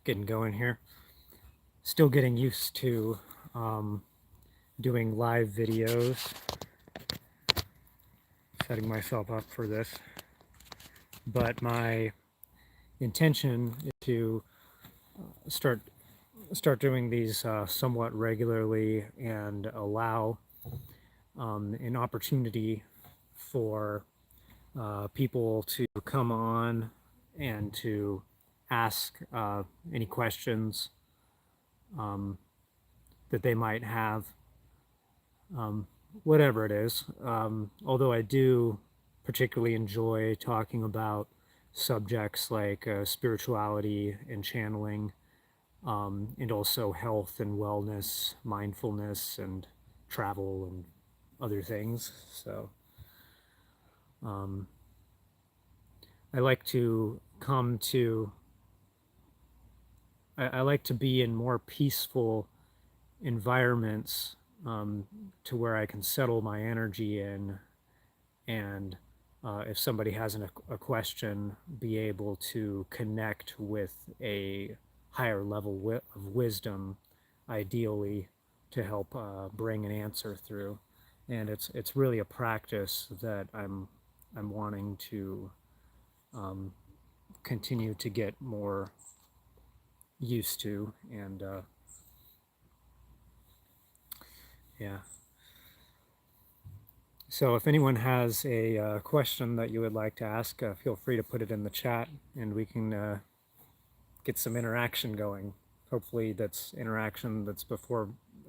getting going here. Still getting used to um, doing live videos, setting myself up for this. But my intention is to start start doing these somewhat regularly and allow an opportunity for people to come on and to ask any questions that they might have, whatever it is. Although I do particularly enjoy talking about subjects like spirituality and channeling, and also health and wellness, mindfulness, and travel and other things. So I like to come to, I like to be in more peaceful environments, to where I can settle my energy in, and if somebody has a question, be able to connect with a higher level of wisdom, ideally, to help bring an answer through. And it's really a practice that I'm wanting to continue to get more used to, and yeah. So if anyone has a question that you would like to ask, feel free to put it in the chat, and we can get some interaction going. Hopefully that's interaction that's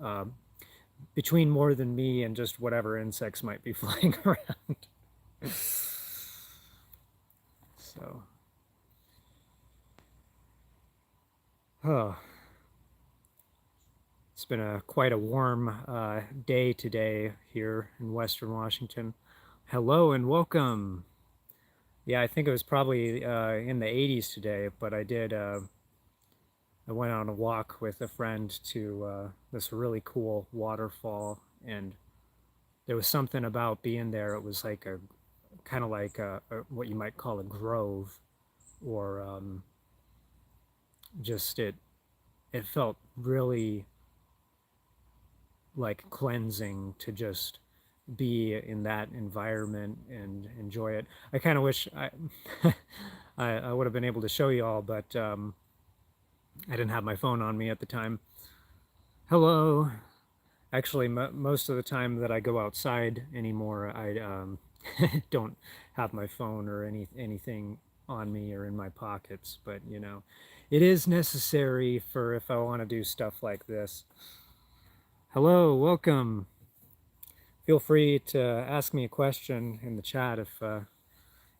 uh, between more than me and just whatever insects might be flying around. So, oh, it's been quite a warm day today here in Western Washington. Hello and welcome. Yeah, I think it was probably in the 80s today, but I went on a walk with a friend to this really cool waterfall, and there was something about being there. It was like a kind of like what you might call a grove, or just it felt really like cleansing to just be in that environment and enjoy it. I kind of wish I would have been able to show you all, but I didn't have my phone on me at the time. Hello. Actually, most of the time that I go outside anymore, I don't have my phone or anything on me or in my pockets. But it is necessary for if I want to do stuff like this. Hello, welcome. Feel free to ask me a question in the chat if you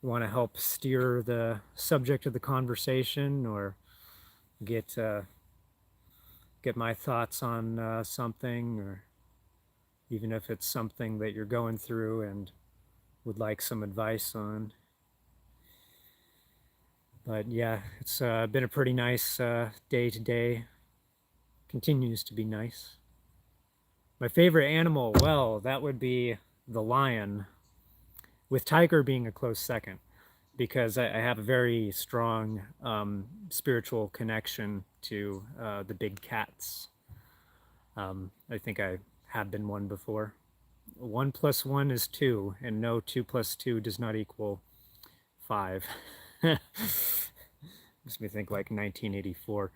want to help steer the subject of the conversation, or get get my thoughts on something, or even if it's something that you're going through and would like some advice on. But yeah, it's been a pretty nice day today. Continues to be nice. My favorite animal, well, that would be the lion, with tiger being a close second, because I have a very strong spiritual connection to the big cats. I think I have been one before. 1 + 1 is 2, and no, 2 + 2 does not equal 5. Makes me think like 1984.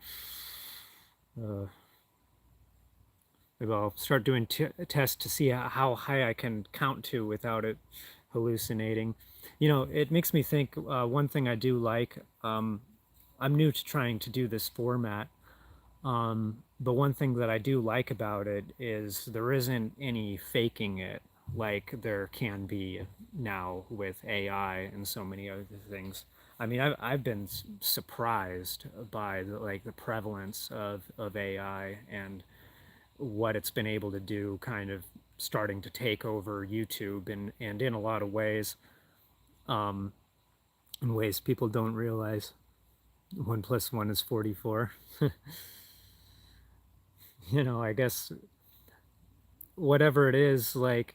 Maybe I'll start doing tests to see how high I can count to without it hallucinating. It makes me think, one thing I do like, I'm new to trying to do this format, but one thing that I do like about it is there isn't any faking it like there can be now with AI and so many other things. I mean, I've been surprised by the prevalence of AI and what it's been able to do, kind of starting to take over YouTube, and in a lot of ways, in ways people don't realize. 1 + 1 is 44. I guess whatever it is, like,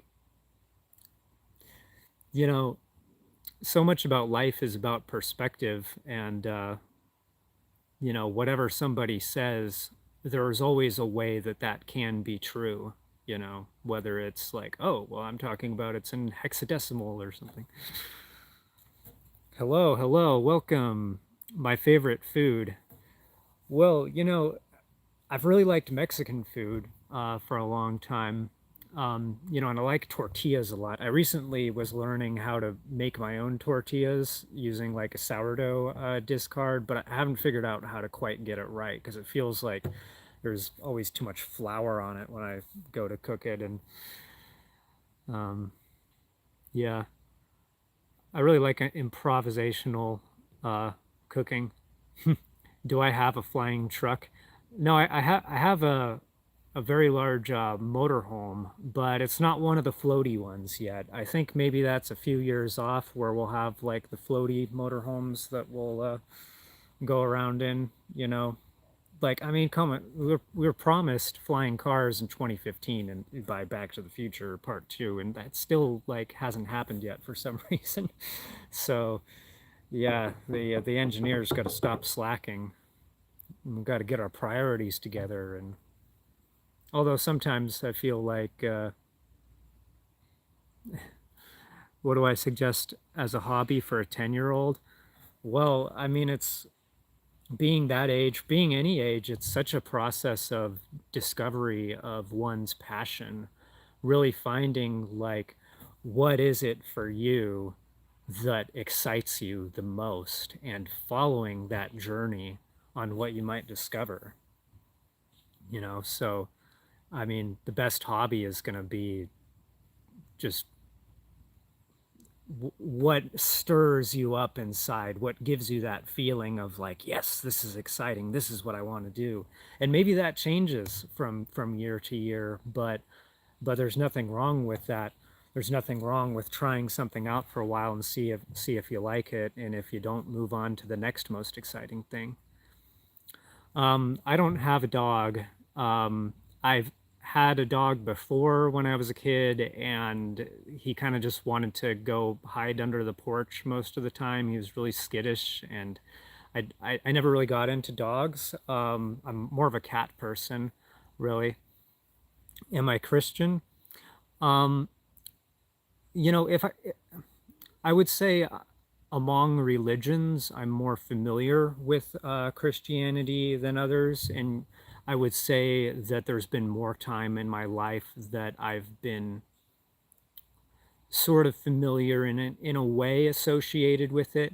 you know, so much about life is about perspective, and whatever somebody says, there's always a way that that can be true, whether it's like, oh, well, I'm talking about it's in hexadecimal or something. Hello, hello, welcome. My favorite food. Well, I've really liked Mexican food for a long time. And I like tortillas a lot. I recently was learning how to make my own tortillas using like a sourdough discard, but I haven't figured out how to quite get it right because it feels like there's always too much flour on it when I go to cook it. And um, yeah, I really like improvisational cooking. Do I have a flying truck? No, I have a very large motorhome, but it's not one of the floaty ones yet. I think maybe that's a few years off where we'll have like the floaty motorhomes that we'll go around in, Like, I mean, come on, we were promised flying cars in 2015 and by Back to the Future Part 2, and that still like hasn't happened yet for some reason. So, yeah, the engineers got to stop slacking. We've got to get our priorities together. And although sometimes I feel like, what do I suggest as a hobby for a 10-year-old? Well, I mean, it's being that age, being any age, it's such a process of discovery of one's passion, really finding like, what is it for you that excites you the most, and following that journey on what you might discover, So, I mean, the best hobby is going to be just what stirs you up inside, what gives you that feeling of like, yes, this is exciting, this is what I want to do. And maybe that changes from year to year, but there's nothing wrong with that. There's nothing wrong with trying something out for a while and see if you like it, and if you don't, move on to the next most exciting thing. I don't have a dog. I've had a dog before when I was a kid, and he kind of just wanted to go hide under the porch most of the time. He was really skittish, and I never really got into dogs. I'm more of a cat person, really. Am I Christian? Um, if I would say among religions, I'm more familiar with Christianity than others, and I would say that there's been more time in my life that I've been sort of familiar in a way associated with it.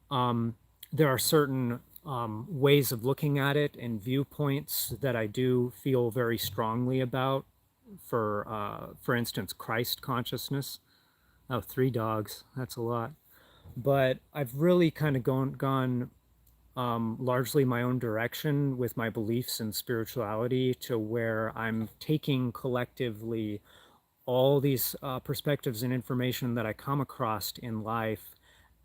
Um, there are certain ways of looking at it and viewpoints that I do feel very strongly about. For instance, Christ consciousness. Oh, 3 dogs. That's a lot. But I've really kind of gone largely my own direction with my beliefs and spirituality, to where I'm taking collectively all these perspectives and information that I come across in life,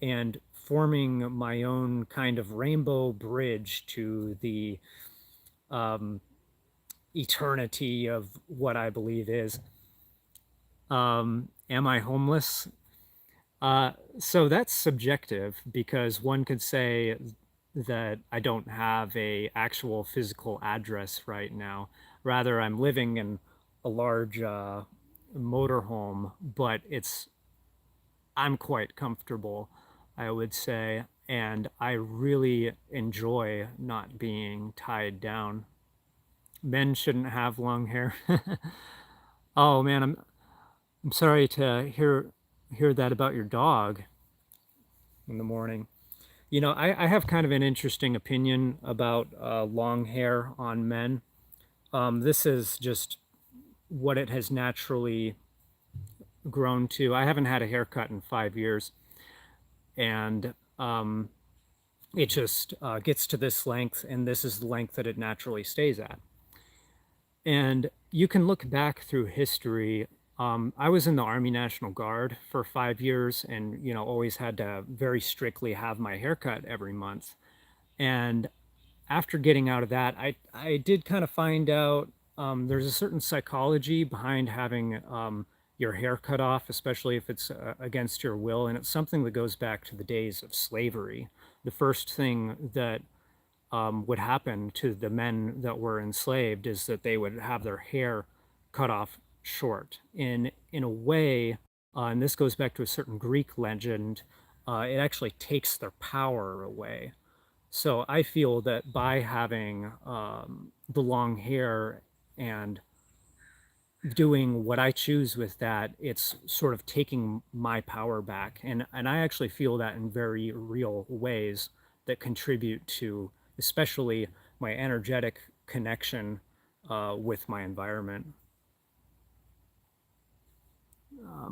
and forming my own kind of rainbow bridge to the um, eternity of what I believe is. Am I homeless? So that's subjective, because one could say that I don't have a actual physical address right now. Rather, I'm living in a large motorhome, but I'm quite comfortable, I would say, and I really enjoy not being tied down. Men shouldn't have long hair. Oh man, I'm sorry to hear that about your dog in the morning. I have kind of an interesting opinion about long hair on men. This is just what it has naturally grown to. I haven't had a haircut in 5 years, and it just gets to this length, and this is the length that it naturally stays at. And you can look back through history. I was in the Army National Guard for 5 years, and always had to very strictly have my haircut every month. And after getting out of that, I did kind of find out there's a certain psychology behind having your hair cut off, especially if it's against your will. And it's something that goes back to the days of slavery. The first thing that would happen to the men that were enslaved is that they would have their hair cut off short. In a way, and this goes back to a certain Greek legend, it actually takes their power away. So I feel that by having the long hair and doing what I choose with that, it's sort of taking my power back. And I actually feel that in very real ways that contribute to especially my energetic connection with my environment.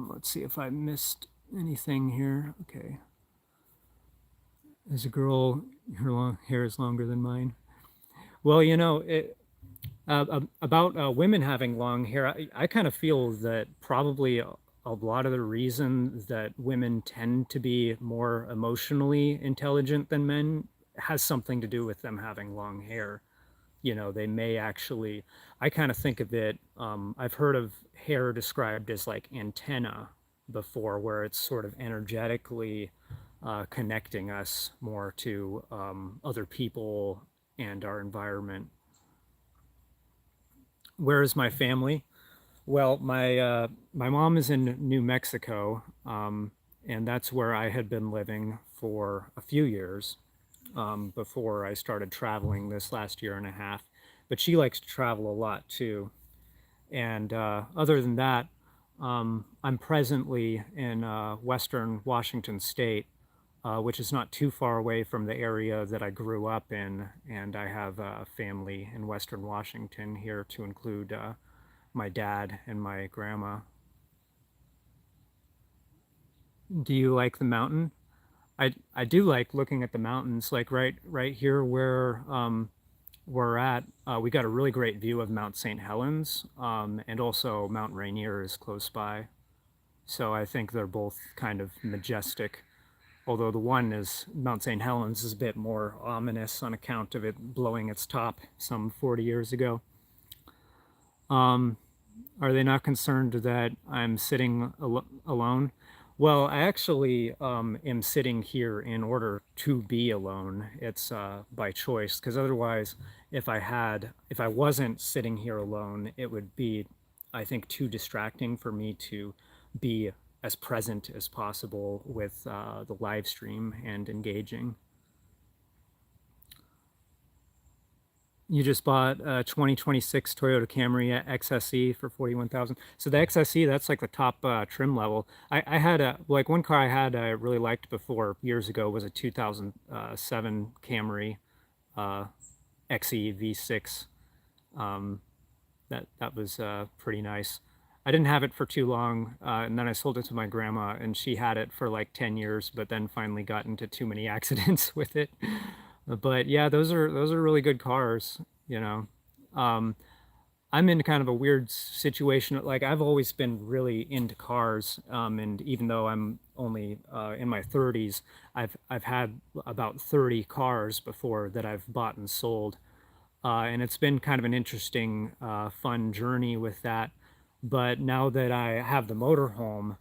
Let's see if I missed anything here. Okay. As a girl, her long hair is longer than mine. Well, about women having long hair, I kind of feel that probably a lot of the reason that women tend to be more emotionally intelligent than men has something to do with them having long hair. They may actually, I kind of think of it, I've heard of hair described as like antenna before, where it's sort of energetically connecting us more to other people and our environment. Where is my family? Well, my mom is in New Mexico, and that's where I had been living for a few years before I started traveling this last year and a half. But she likes to travel a lot too. And other than that, I'm presently in Western Washington State, which is not too far away from the area that I grew up in. And I have a family in Western Washington here to include my dad and my grandma. Do you like the mountain? I do like looking at the mountains, like right here where we're at. We got a really great view of Mount St. Helens, and also Mount Rainier is close by. So I think they're both kind of majestic. Although the one is Mount St. Helens is a bit more ominous on account of it blowing its top some 40 years ago. Um, are they not concerned that I'm sitting alone? Well, I actually am sitting here in order to be alone. It's by choice, because otherwise, if I wasn't sitting here alone, it would be, I think, too distracting for me to be as present as possible with the live stream and engaging. You just bought a 2026 Toyota Camry XSE for 41,000. So the XSE, that's like the top trim level. I had like one car I had I really liked before years ago was a 2007 Camry XE V6. Um, that was pretty nice. I didn't have it for too long, and then I sold it to my grandma, and she had it for like 10 years, but then finally got into too many accidents with it. But yeah, those are really good cars, you know. Um, I'm in kind of a weird situation. Like I've always been really into cars, and even though I'm only in my 30s, I've had about 30 cars before that I've bought and sold, and it's been kind of an interesting, fun journey with that. But now that I have the motorhome,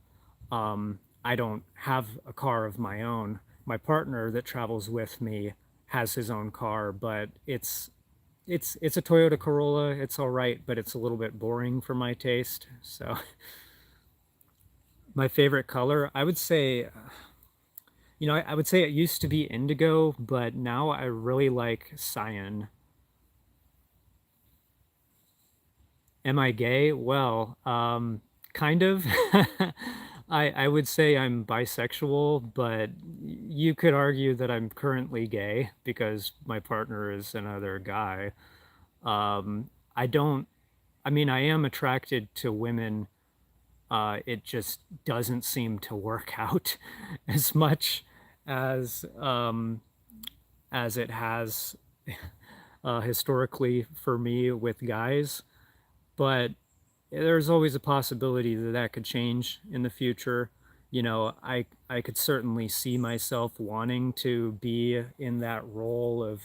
I don't have a car of my own. My partner that travels with me has his own car, but it's a Toyota Corolla. It's all right, but it's a little bit boring for my taste. So my favorite color, I would say, I would say it used to be indigo, but now I really like cyan. Am I gay? Well, kind of. I would say I'm bisexual, but you could argue that I'm currently gay because my partner is another guy. I don't, I mean, I am attracted to women. It just doesn't seem to work out as much as as it has historically for me with guys. But there's always a possibility that that could change in the future. I could certainly see myself wanting to be in that role of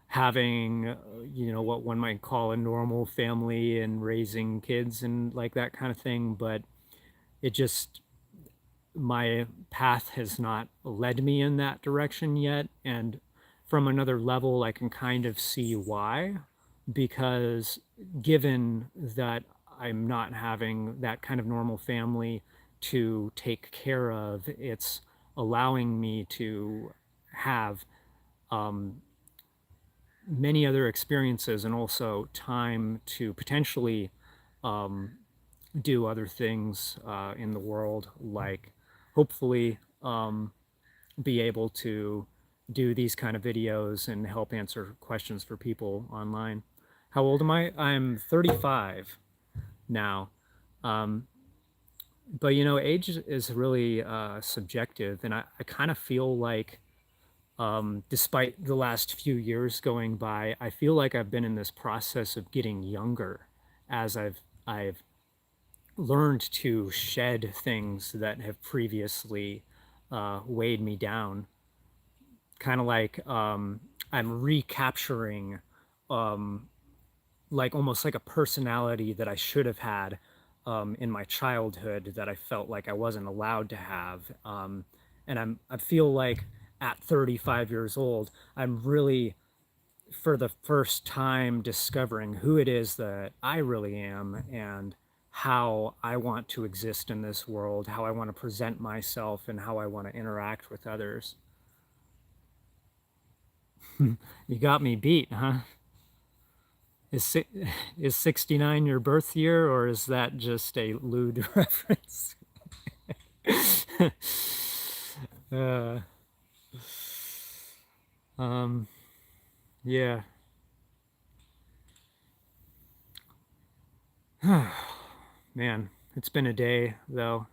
having, what one might call a normal family and raising kids and like that kind of thing. But it just, my path has not led me in that direction yet. And from another level, I can kind of see why, because given that I'm not having that kind of normal family to take care of, it's allowing me to have many other experiences and also time to potentially do other things in the world, like hopefully be able to do these kind of videos and help answer questions for people online. How old am I? I'm 35 now. But you know, age is really subjective, and I kind of feel like, despite the last few years going by, I feel like I've been in this process of getting younger as I've learned to shed things that have previously weighed me down. Kind of like I'm recapturing like almost like a personality that I should have had in my childhood that I felt like I wasn't allowed to have. And I feel like at 35 years old, I'm really for the first time discovering who it is that I really am and how I want to exist in this world, how I want to present myself, and how I want to interact with others. You got me beat, huh? Is is 69 your birth year, or is that just a lewd reference? uh, um, yeah. Man, it's been a day though.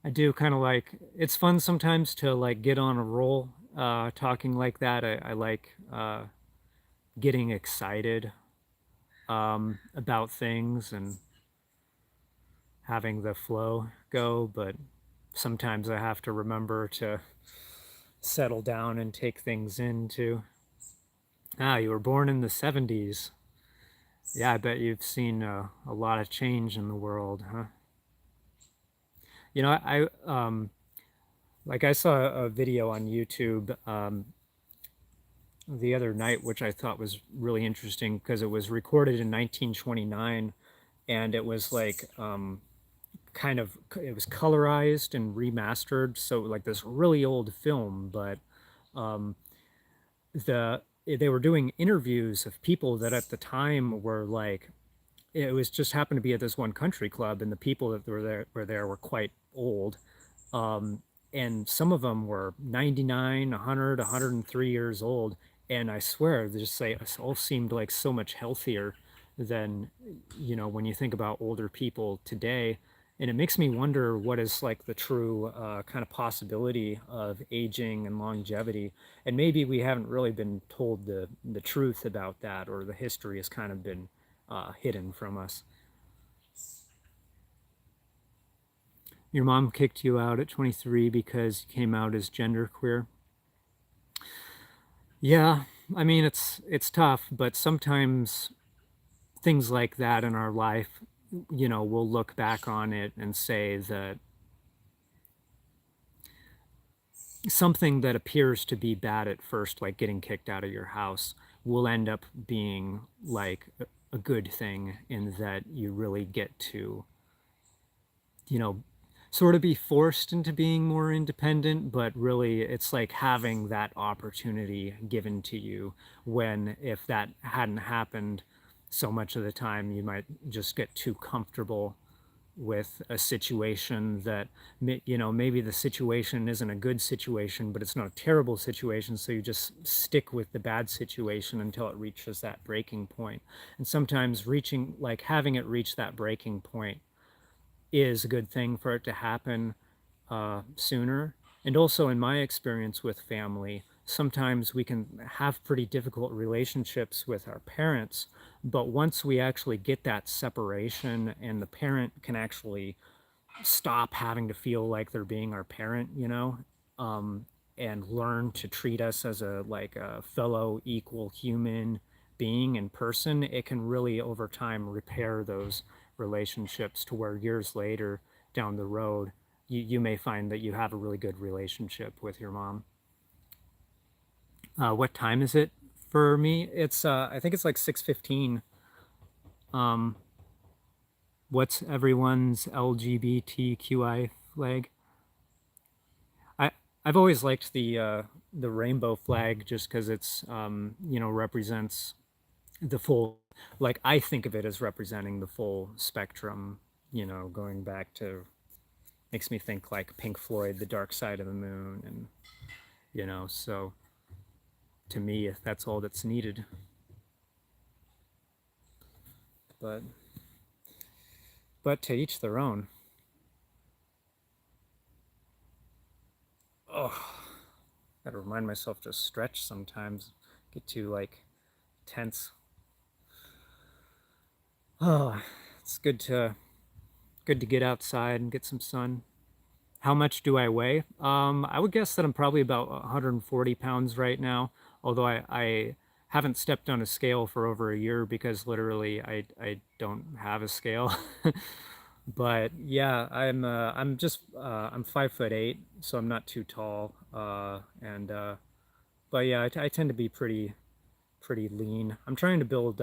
I do kind of like it's fun sometimes to like get on a roll talking like that. I like getting excited about things and having the flow go, but sometimes I have to remember to settle down and take things in too. Ah, you were born in the 70s. Yeah, I bet you've seen a lot of change in the world, huh? You know, like I saw a video on YouTube the other night, which I thought was really interesting because it was recorded in 1929, and it was like kind of it was colorized and remastered, so like this really old film, but they were doing interviews of people that at the time were like it was just happened to be at this one country club, and the people that were quite old, and some of them were 99, 100, 103 years old, and I swear they just say it all seemed like so much healthier than when you think about older people today. And it makes me wonder what is like the true kind of possibility of aging and longevity. And maybe we haven't really been told the truth about that, or the history has kind of been hidden from us. Your mom kicked you out at 23 because you came out as genderqueer. Yeah, I mean it's tough, but sometimes things like that in our life, we'll look back on it and say that something that appears to be bad at first, like getting kicked out of your house, will end up being like a good thing in that you really get to, you know, sort of be forced into being more independent, but really it's like having that opportunity given to you when if that hadn't happened, so much of the time you might just get too comfortable with a situation that maybe the situation isn't a good situation, but it's not a terrible situation, so you just stick with the bad situation until it reaches that breaking point. And sometimes reaching like having it reach that breaking point is a good thing for it to happen sooner. And also, in my experience with family, sometimes we can have pretty difficult relationships with our parents, but once we actually get that separation and the parent can actually stop having to feel like they're being our parent, and learn to treat us as a like a fellow equal human being and person, it can really over time repair those relationships to where years later down the road you may find that you have a really good relationship with your mom. What time is it for me? It's I think it's like 6:15. Um, what's everyone's LGBTQI flag? I I've always liked the rainbow flag just because it's represents the full, like I think of it as representing the full spectrum, going back to, makes me think like Pink Floyd, The Dark Side of the Moon, and so to me that's all that's needed. But to each their own. Oh, gotta remind myself to stretch sometimes. Get too like tense. Oh, it's good to get outside and get some sun. How much do I weigh? I would guess that I'm probably about 140 pounds right now, although I haven't stepped on a scale for over a year because literally I don't have a scale. But yeah, I'm 5'8", so I'm not too tall. And But yeah, I tend to be pretty lean. I'm trying to build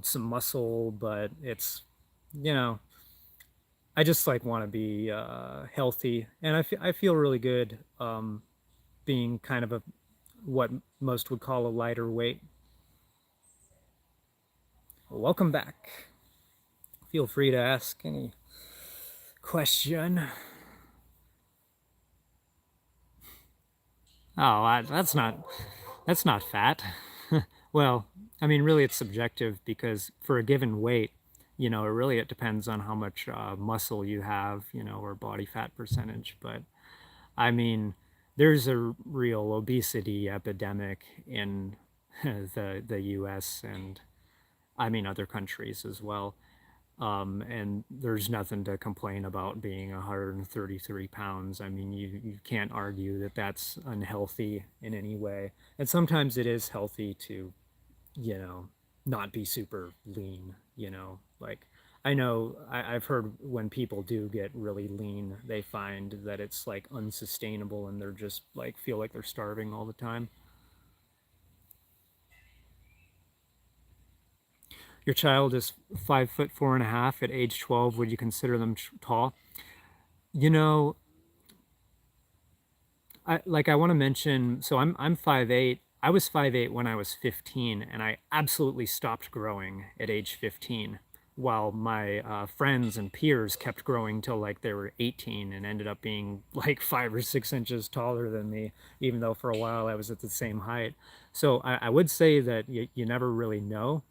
some muscle, but it's you know I just like want to be healthy, and I feel really good being kind of a what most would call a lighter weight. Welcome back. Feel free to ask any question. Oh, that's not fat. Well, I mean, really, it's subjective because for a given weight, it depends on how much muscle you have, or body fat percentage. But I mean, there's a real obesity epidemic in the U.S. and I mean other countries as well. And there's nothing to complain about being 133 pounds. I mean, you can't argue that that's unhealthy in any way. And sometimes it is healthy to, you know, not be super lean, like I've heard when people do get really lean, they find that it's like unsustainable and they're just like feel like they're starving all the time. Your child is 5 foot 4.5 at age 12. Would you consider them tall? You know, I want to mention. So I'm 5'8". I was 5'8" when I was 15, and I absolutely stopped growing at age 15. While my friends and peers kept growing till like they were 18 and ended up being like 5 or 6 inches taller than me, even though for a while I was at the same height. So I would say that you never really know.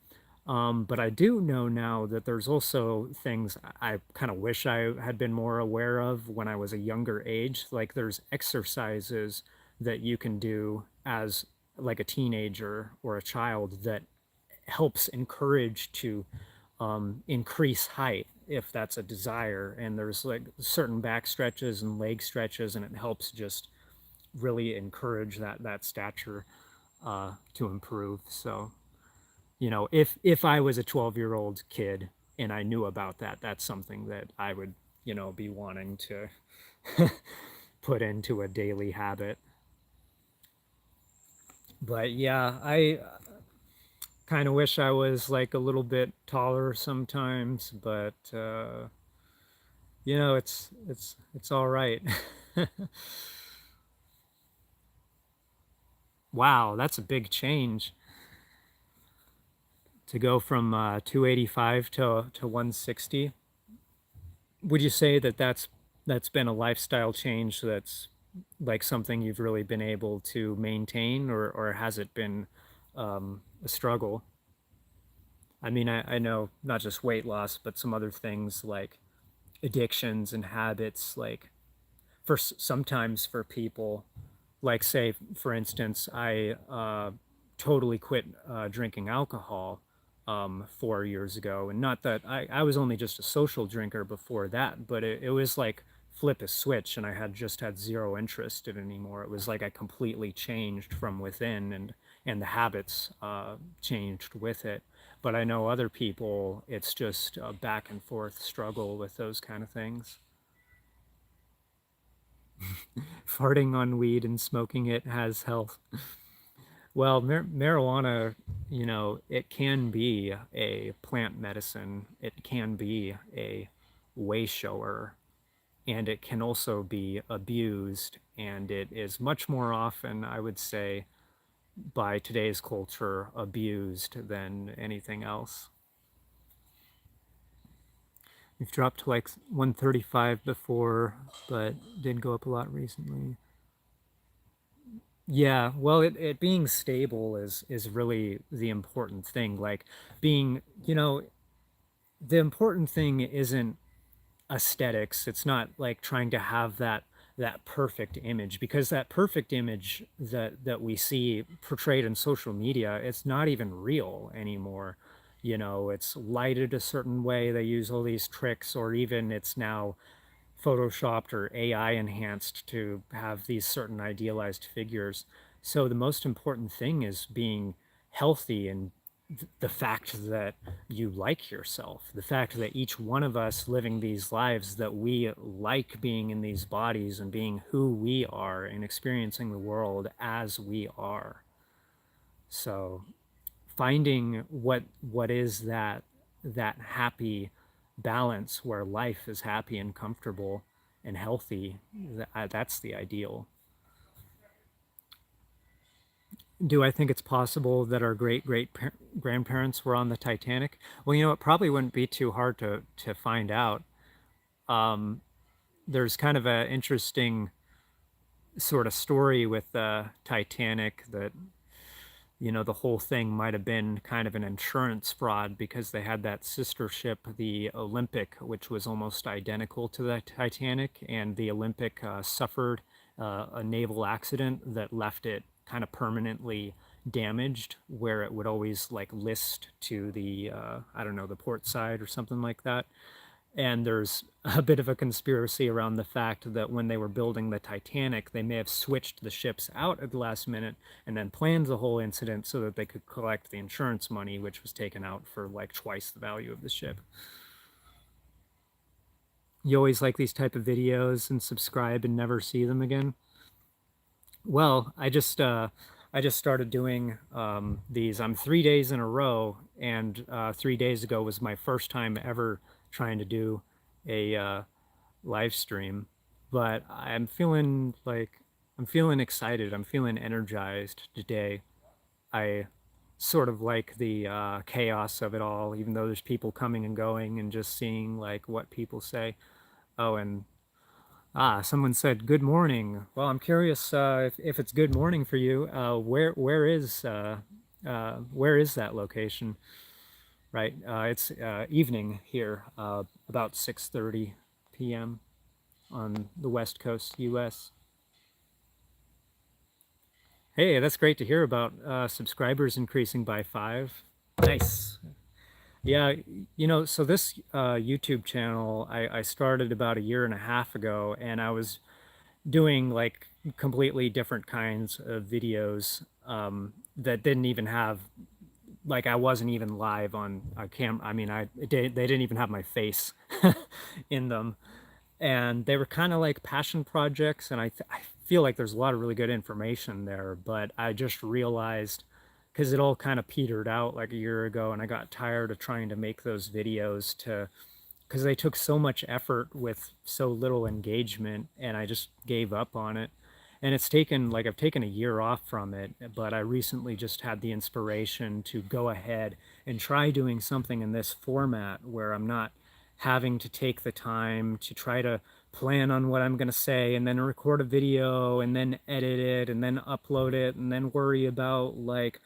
But I do know now that there's also things I kind of wish I had been more aware of when I was a younger age. Like there's exercises that you can do as like a teenager or a child that helps encourage to increase height if that's a desire. And there's like certain back stretches and leg stretches, and it helps just really encourage that stature to improve. So if I was a 12-year-old kid and I knew about that, that's something that I would, be wanting to put into a daily habit. But yeah, I kind of wish I was like a little bit taller sometimes, but it's all right. Wow, that's a big change to go from 285 to 160. Would you say that that's been a lifestyle change that's like something you've really been able to maintain, or has it been a struggle? I mean, I know not just weight loss, but some other things like addictions and habits. Like sometimes for people, like say for instance, I totally quit drinking alcohol 4 years ago, and not that I was only just a social drinker before that, but it was like flip a switch and I had zero interest in it anymore. It was like I completely changed from within, and the habits changed with it. But I know other people, it's just a back and forth struggle with those kind of things. Farting on weed and smoking it has health. Well, marijuana, it can be a plant medicine. It can be a way shower, and it can also be abused. And it is much more often, I would say, by today's culture, abused than anything else. We've dropped to like 135 before, but did go up a lot recently. Yeah, well, it being stable is really the important thing. Like being, the important thing isn't aesthetics. It's not like trying to have that perfect image, because that perfect image that we see portrayed in social media, it's not even real anymore. It's lighted a certain way. They use all these tricks, or even it's now photoshopped or AI enhanced to have these certain idealized figures. So the most important thing is being healthy, and the fact that you like yourself, the fact that each one of us living these lives, that we like being in these bodies and being who we are and experiencing the world as we are. So finding what is that happy balance where life is happy and comfortable and healthy, that's the ideal. Do I think it's possible that our grandparents were on the Titanic? Well, it probably wouldn't be too hard to find out. Um, there's kind of an interesting sort of story with the Titanic, that the whole thing might have been kind of an insurance fraud, because they had that sister ship, the Olympic, which was almost identical to the Titanic, and the Olympic suffered a naval accident that left it kind of permanently damaged, where it would always like list to the I don't know, the port side or something like that. And there's a bit of a conspiracy around the fact that when they were building the Titanic, they may have switched the ships out at the last minute and then planned the whole incident so that they could collect the insurance money, which was taken out for like twice the value of the ship. You always like these type of videos and subscribe and never see them again? Well, I just started doing these. I'm 3 days in a row, and 3 days ago was my first time ever trying to do a live stream. But I'm feeling excited. I'm feeling energized today. I sort of like the chaos of it all, even though there's people coming and going, and just seeing like what people say. Oh, and someone said good morning. Well, I'm curious if it's good morning for you. Where is that location? Right, it's evening here, about 6:30 p.m. on the West Coast, U.S. Hey, that's great to hear about subscribers increasing by 5. Nice. Yeah, so this YouTube channel I started about a year and a half ago, and I was doing like completely different kinds of videos that didn't even have, like, I wasn't even live on a cam. I mean, they didn't even have my face in them, and they were kind of like passion projects. And I feel like there's a lot of really good information there, but I just realized, because it all kind of petered out like a year ago, and I got tired of trying to make those videos to because they took so much effort with so little engagement, and I just gave up on it. And I've taken a year off from it, but I recently just had the inspiration to go ahead and try doing something in this format where I'm not having to take the time to try to plan on what I'm going to say, and then record a video, and then edit it, and then upload it, and then worry about like,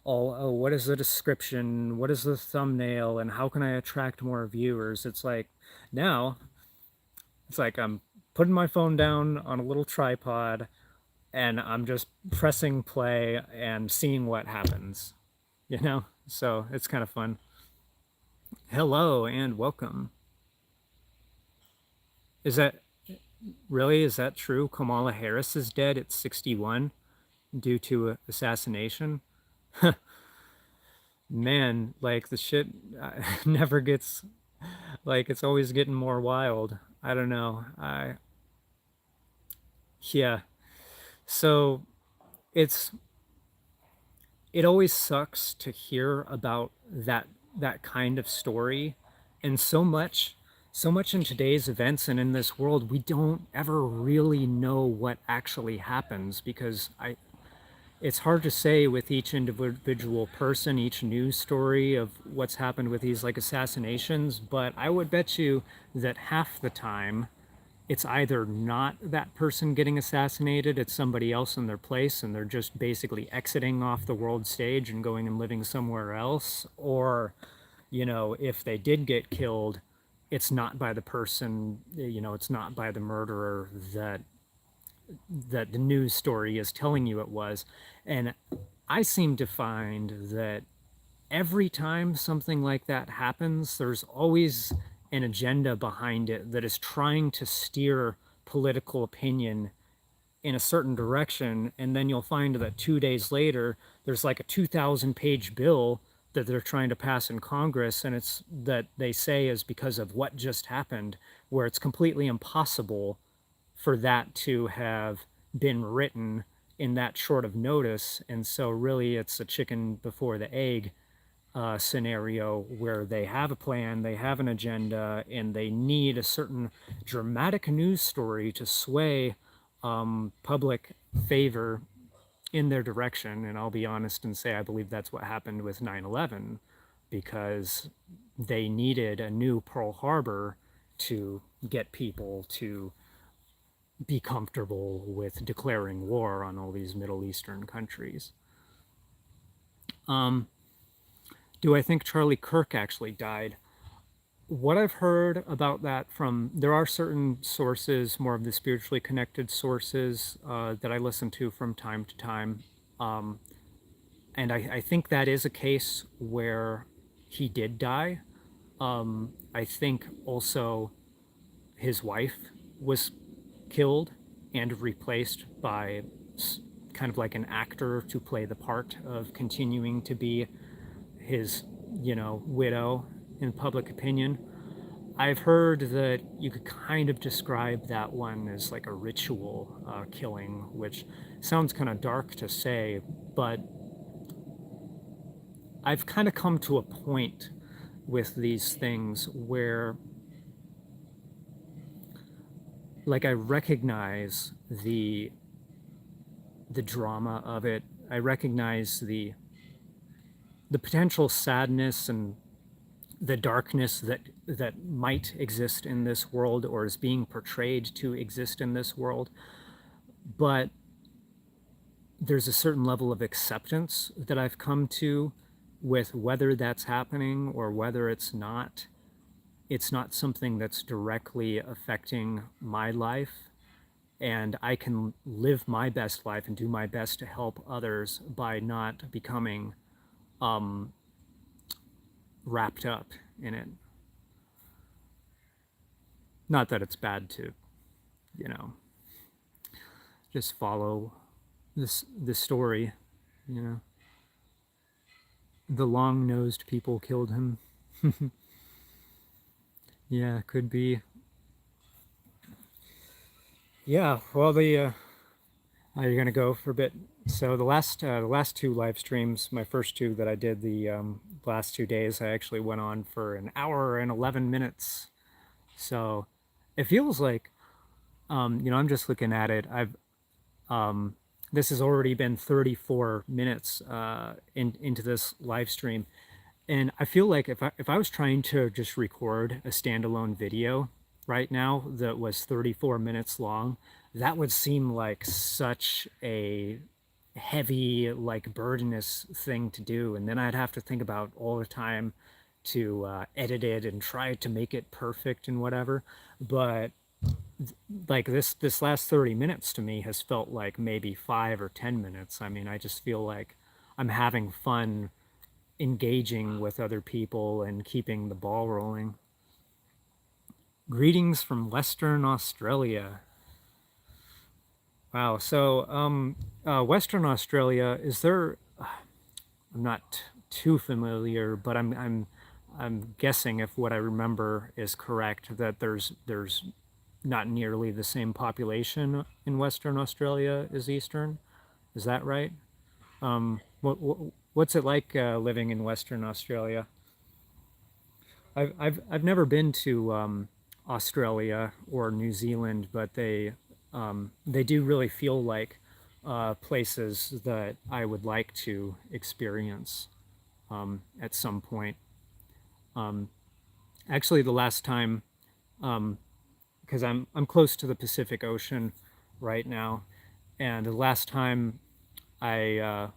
oh, what is the description, what is the thumbnail, and how can I attract more viewers. Now it's like I'm putting my phone down on a little tripod, and I'm just pressing play and seeing what happens, so it's kind of fun. Hello and welcome. Is that true? Kamala Harris is dead at 61 due to assassination? Man, like the shit never gets, like, it's always getting more wild. I don't know. Yeah. So it's it always sucks to hear about that kind of story, and so much in today's events and in this world, we don't ever really know what actually happens, because I it's hard to say with each individual person, each news story of what's happened with these like assassinations, but I would bet you that half the time it's either not that person getting assassinated, it's somebody else in their place and they're just basically exiting off the world stage and going and living somewhere else. Or, if they did get killed, it's not by the person, it's not by the murderer that the news story is telling you it was. And I seem to find that every time something like that happens, there's always an agenda behind it that is trying to steer political opinion in a certain direction. And then you'll find that 2 days later, there's like a 2,000-page bill that they're trying to pass in Congress. And it's that they say is because of what just happened, where it's completely impossible for that to have been written in that short of notice. And so, really, it's a chicken before the egg scenario where they have a plan, they have an agenda, and they need a certain dramatic news story to sway public favor in their direction. And I'll be honest and say I believe that's what happened with 9/11, because they needed a new Pearl Harbor to get people to be comfortable with declaring war on all these Middle Eastern countries. Do I think Charlie Kirk actually died? What I've heard about that there are certain sources, more of the spiritually connected sources that I listen to from time to time. Um, and I think that is a case where he did die. I think also his wife was killed and replaced by kind of like an actor to play the part of continuing to be his, widow in public opinion. I've heard that you could kind of describe that one as like a ritual killing, which sounds kind of dark to say, but I've kind of come to a point with these things where, like, I recognize the drama of it. I recognize the potential sadness and the darkness that might exist in this world or is being portrayed to exist in this world. But there's a certain level of acceptance that I've come to with whether that's happening or whether it's not. It's not something that's directly affecting my life, and I can live my best life and do my best to help others by not becoming wrapped up in it. Not that it's bad to, you know, just follow this story, you know. The long-nosed people killed him. Yeah, could be. Yeah, well, you're gonna go for a bit. So the last two live streams, my first two that I did the last 2 days, I actually went on for an hour and 11 minutes. So it feels like, I'm just looking at it. This has already been 34 minutes into this live stream, and I feel like if I was trying to just record a standalone video right now that was 34 minutes long, that would seem like such a heavy, like burdenous thing to do. And then I'd have to think about all the time to edit it and try to make it perfect and whatever. But like this last 30 minutes to me has felt like maybe 5 or 10 minutes. I mean, I just feel like I'm having fun engaging with other people and keeping the ball rolling. Greetings from Western Australia. Wow. So, Western Australia, is there? I'm not too familiar, but I'm guessing, if what I remember is correct, that there's not nearly the same population in Western Australia as Eastern. Is that right? What What's it like living in Western Australia? I've never been to Australia or New Zealand, but they do really feel like places that I would like to experience at some point. Um, Actually, the last time, because I'm close to the Pacific Ocean right now, and the last time I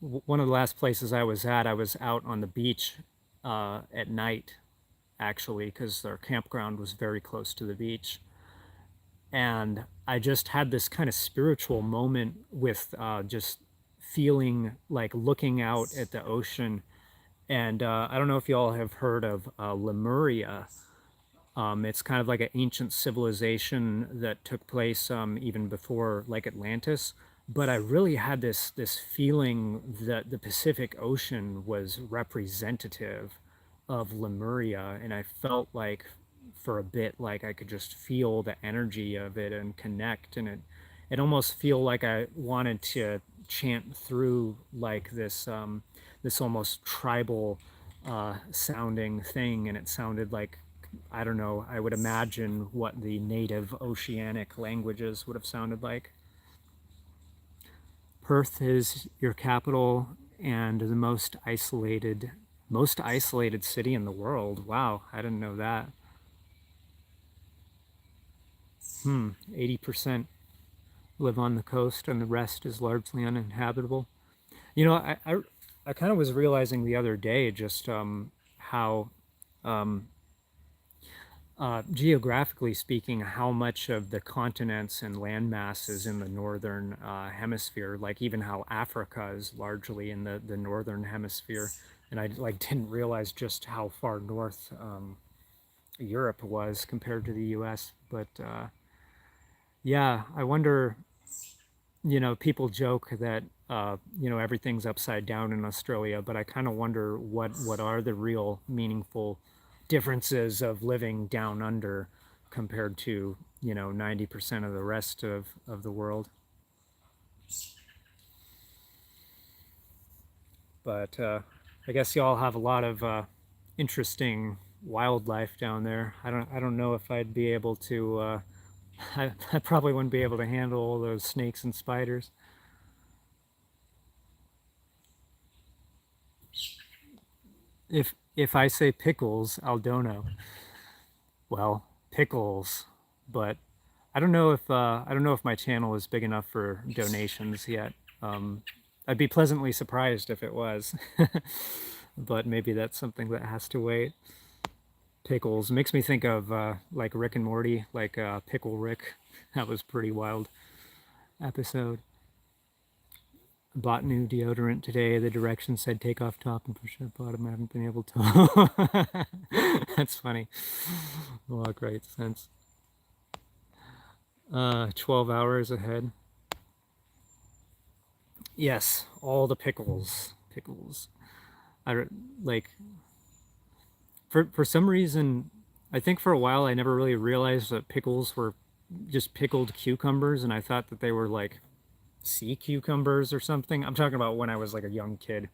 one of the last places I was at, I was out on the beach at night, actually, because our campground was very close to the beach. And I just had this kind of spiritual moment with just feeling like looking out at the ocean. And I don't know if you all have heard of Lemuria. It's kind of like an ancient civilization that took place even before like Atlantis. But I really had this feeling that the Pacific Ocean was representative of Lemuria, and I felt like for a bit like I could just feel the energy of it and connect, and it almost feel like I wanted to chant through like this almost tribal sounding thing, and it sounded like, I don't know, I would imagine what the native oceanic languages would have sounded like. Perth is your capital and the most isolated city in the world. Wow, I didn't know that. 80% live on the coast and the rest is largely uninhabitable. You know, I kind of was realizing the other day just how geographically speaking, how much of the continents and land masses in the northern hemisphere, like even how Africa is largely in the northern hemisphere, and I like didn't realize just how far north Europe was compared to the U.S. But yeah, I wonder. People joke that everything's upside down in Australia, but I kind of wonder what are the real meaningful differences of living down under compared to 90% of the rest of the world. But I guess y'all have a lot of interesting wildlife down there. I don't know if I'd be able to. I probably wouldn't be able to handle all those snakes and spiders. If I say pickles, Aldono, well, pickles. But I don't know if my channel is big enough for donations yet. Um, I'd be pleasantly surprised if it was, but maybe that's something that has to wait. Pickles makes me think of like Rick and Morty, like Pickle Rick. That was a pretty wild episode. Bought new deodorant today. The directions said take off top and push up bottom. I haven't been able to. That's funny. Well, great sense. 12 hours ahead. Yes, all the pickles. Pickles. Like for some reason, I think for a while I never really realized that pickles were just pickled cucumbers, and I thought that they were like sea cucumbers or something. I'm talking about when I was like a young kid.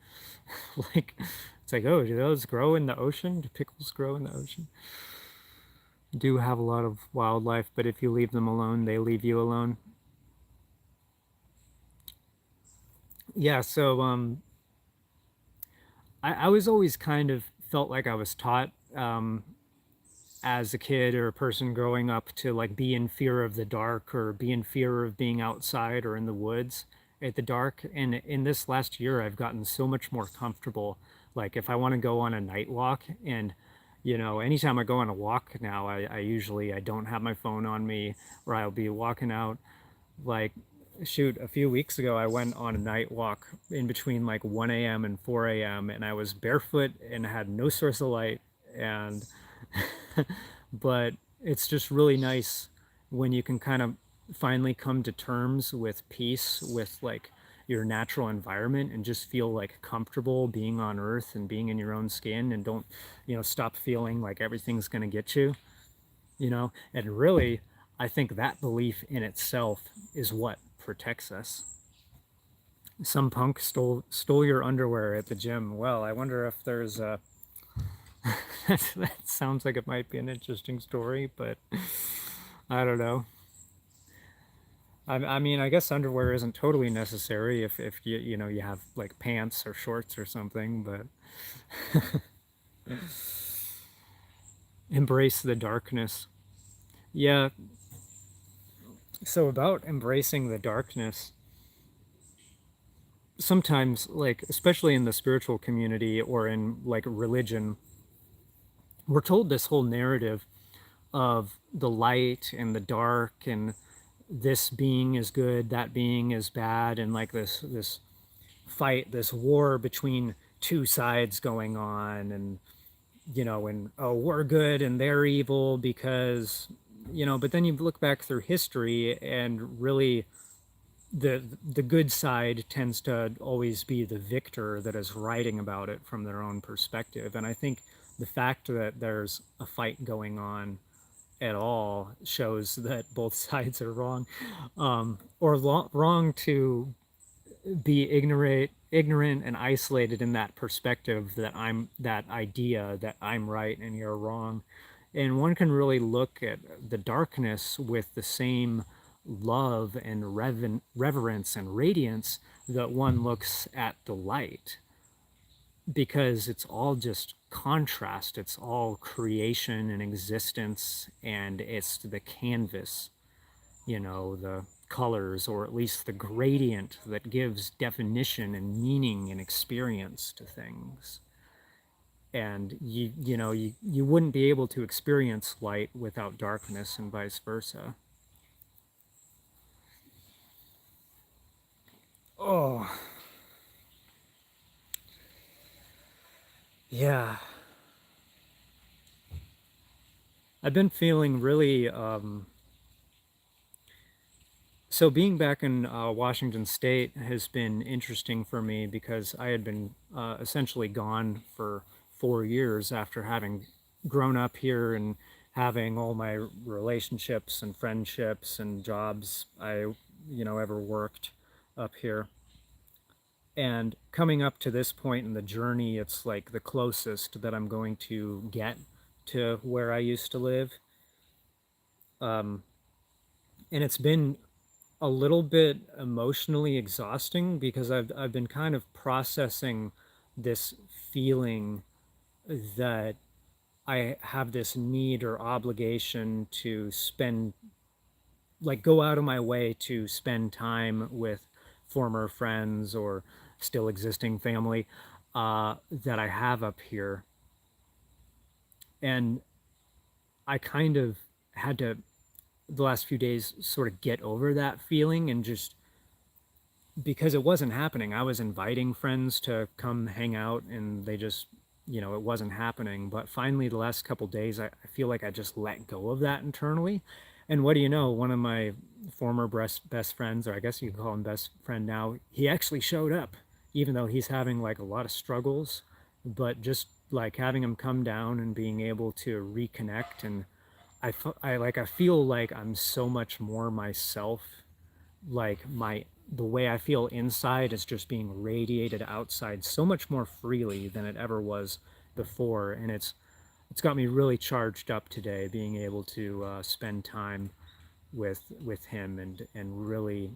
Like it's like, oh, do those grow in the ocean? Do pickles grow in the ocean? Do have a lot of wildlife, but if you leave them alone, they leave you alone. Yeah, so I was always kind of felt like I was taught as a kid or a person growing up to like be in fear of the dark or be in fear of being outside or in the woods at the dark. And in this last year, I've gotten so much more comfortable. Like if I want to go on a night walk, and anytime I go on a walk now, I usually I don't have my phone on me, or I'll be walking out. Like, shoot, a few weeks ago I went on a night walk in between like 1 a.m. and 4 a.m. and I was barefoot and had no source of light. And but it's just really nice when you can kind of finally come to terms with peace with like your natural environment and just feel like comfortable being on earth and being in your own skin, and don't stop feeling like everything's going to get you. And really, I think that belief in itself is what protects us. Some punk stole your underwear at the gym. Well, I wonder if there's a that sounds like it might be an interesting story, but I don't know. I mean, I guess underwear isn't totally necessary if you know you have like pants or shorts or something, but embrace the darkness. Yeah, so about embracing the darkness, sometimes like especially in the spiritual community or in like religion, we're told this whole narrative of the light and the dark and this being is good, that being is bad, and like this fight, this war between two sides going on, and you know, and oh, we're good and they're evil because you know, but then you look back through history and really the good side tends to always be the victor that is writing about it from their own perspective. And I think the fact that there's a fight going on at all shows that both sides are wrong, or wrong to be ignorant and isolated in that perspective that I'm that idea that I'm right and you're wrong. And one can really look at the darkness with the same love and reverence and radiance that one looks at the light, because it's all just contrast, it's all creation and existence, and it's the canvas, you know, the colors, or at least the gradient that gives definition and meaning and experience to things. And you know, you wouldn't be able to experience light without darkness, and vice versa. Oh, yeah. I've been feeling really so being back in Washington State has been interesting for me because I had been essentially gone for 4 years after having grown up here and having all my relationships and friendships and jobs I, you know, ever worked up here. And coming up to this point in the journey, it's like the closest that I'm going to get to where I used to live. Um, and it's been a little bit emotionally exhausting because I've been kind of processing this feeling that I have this need or obligation to spend, like, go out of my way to spend time with former friends or still existing family that I have up here. And I kind of had to, the last few days, sort of get over that feeling and just because it wasn't happening. I was inviting friends to come hang out and they just, you know, it wasn't happening. But finally, the last couple days, I feel like I just let go of that internally. And what do you know? One of my former best friends, or I guess you could call him best friend now, he actually showed up, even though he's having like a lot of struggles. But just like having him come down and being able to reconnect, and I feel like I'm so much more myself, like the way I feel inside is just being radiated outside so much more freely than it ever was before. And it's got me really charged up today, being able to spend time with him and really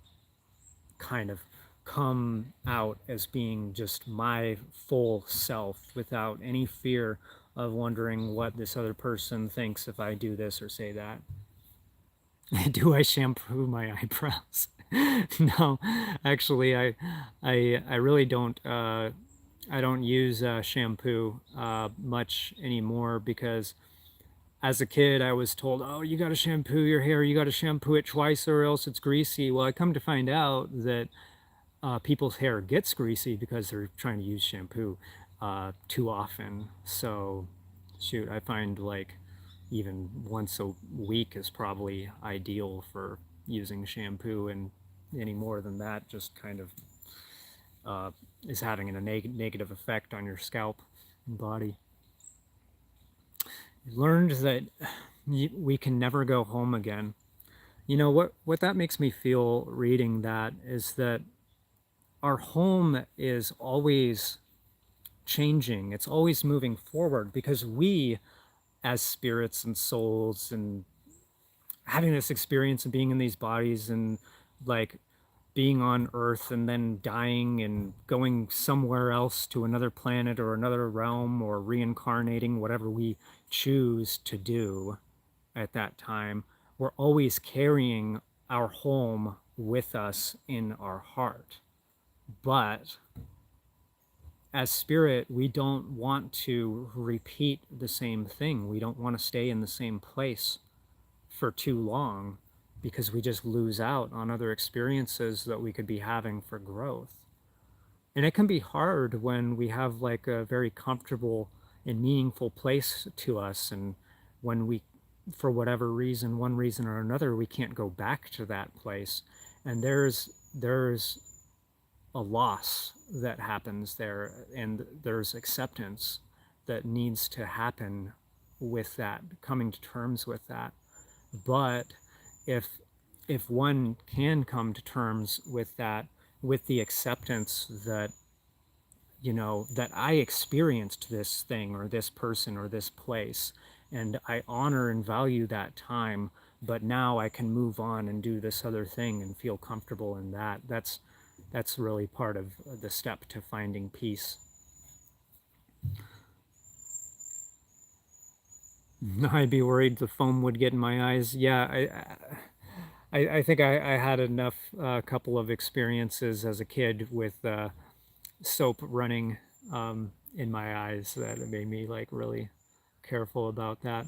kind of come out as being just my full self without any fear of wondering what this other person thinks if I do this or say that. Do I shampoo my eyebrows? No, actually, I really don't. I don't use shampoo much anymore because as a kid I was told, "Oh, you got to shampoo your hair. You got to shampoo it twice, or else it's greasy." Well, I come to find out that people's hair gets greasy because they're trying to use shampoo too often. So, shoot, I find like even once a week is probably ideal for using shampoo, and any more than that just kind of is having a negative effect on your scalp and body. I learned that we can never go home again. You know what that makes me feel reading that is that our home is always changing, it's always moving forward, because we, as spirits and souls, and having this experience of being in these bodies, and like being on Earth and then dying and going somewhere else to another planet or another realm, or reincarnating, whatever we choose to do at that time, we're always carrying our home with us in our heart. But as spirit, we don't want to repeat the same thing. We don't want to stay in the same place for too long, because we just lose out on other experiences that we could be having for growth. And it can be hard when we have like a very comfortable and meaningful place to us, and when we, for whatever reason, one reason or another, we can't go back to that place. And there's a loss that happens there, and there's acceptance that needs to happen with that, coming to terms with that. But if one can come to terms with that, with the acceptance that, you know, that I experienced this thing or this person or this place, and I honor and value that time, but now I can move on and do this other thing and feel comfortable in that. That's really part of the step to finding peace. I'd be worried the foam would get in my eyes. Yeah, I think I had enough, couple of experiences as a kid with soap running in my eyes that it made me like really careful about that.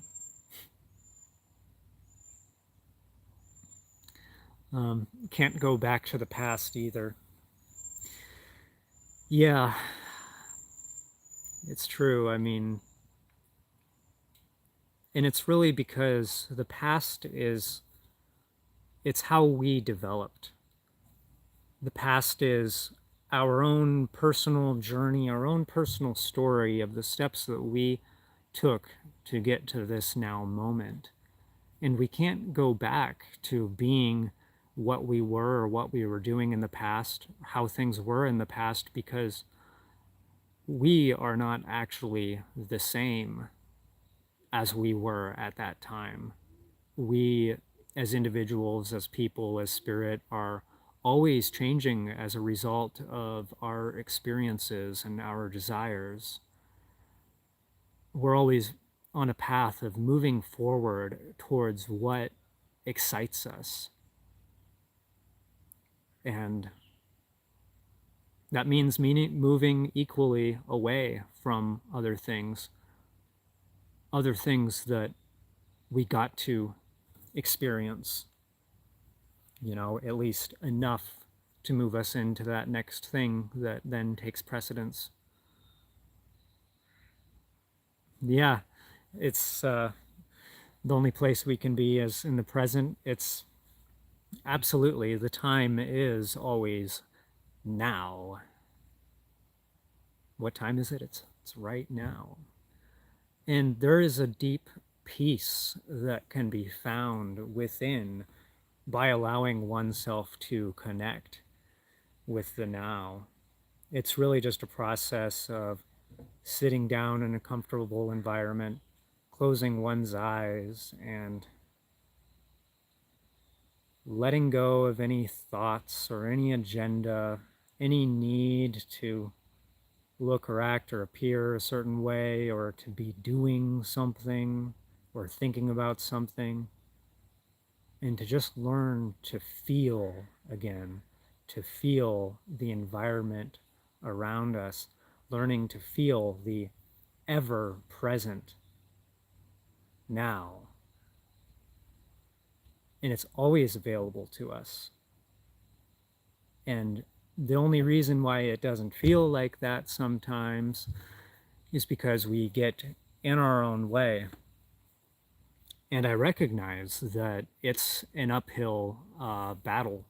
Can't go back to the past either. Yeah, it's true. I mean, and it's really because the past is, it's how we developed. The past is our own personal journey, our own personal story of the steps that we took to get to this now moment. And we can't go back to being what we were or what we were doing in the past, how things were in the past, because we are not actually the same as we were at that time. We, as individuals, as people, as spirit, are always changing as a result of our experiences and our desires. We're always on a path of moving forward towards what excites us. And that means moving equally away from other things that we got to experience, you know, at least enough to move us into that next thing that then takes precedence. Yeah, it's the only place we can be is in the present. It's absolutely, the time is always now. What time is it? It's right now. And there is a deep peace that can be found within by allowing oneself to connect with the now. It's really just a process of sitting down in a comfortable environment, closing one's eyes, and letting go of any thoughts or any agenda, any need to look or act or appear a certain way, or to be doing something or thinking about something, and to just learn to feel again, to feel the environment around us, learning to feel the ever present now. And it's always available to us. And the only reason why it doesn't feel like that sometimes is because we get in our own way. And I recognize that it's an uphill battle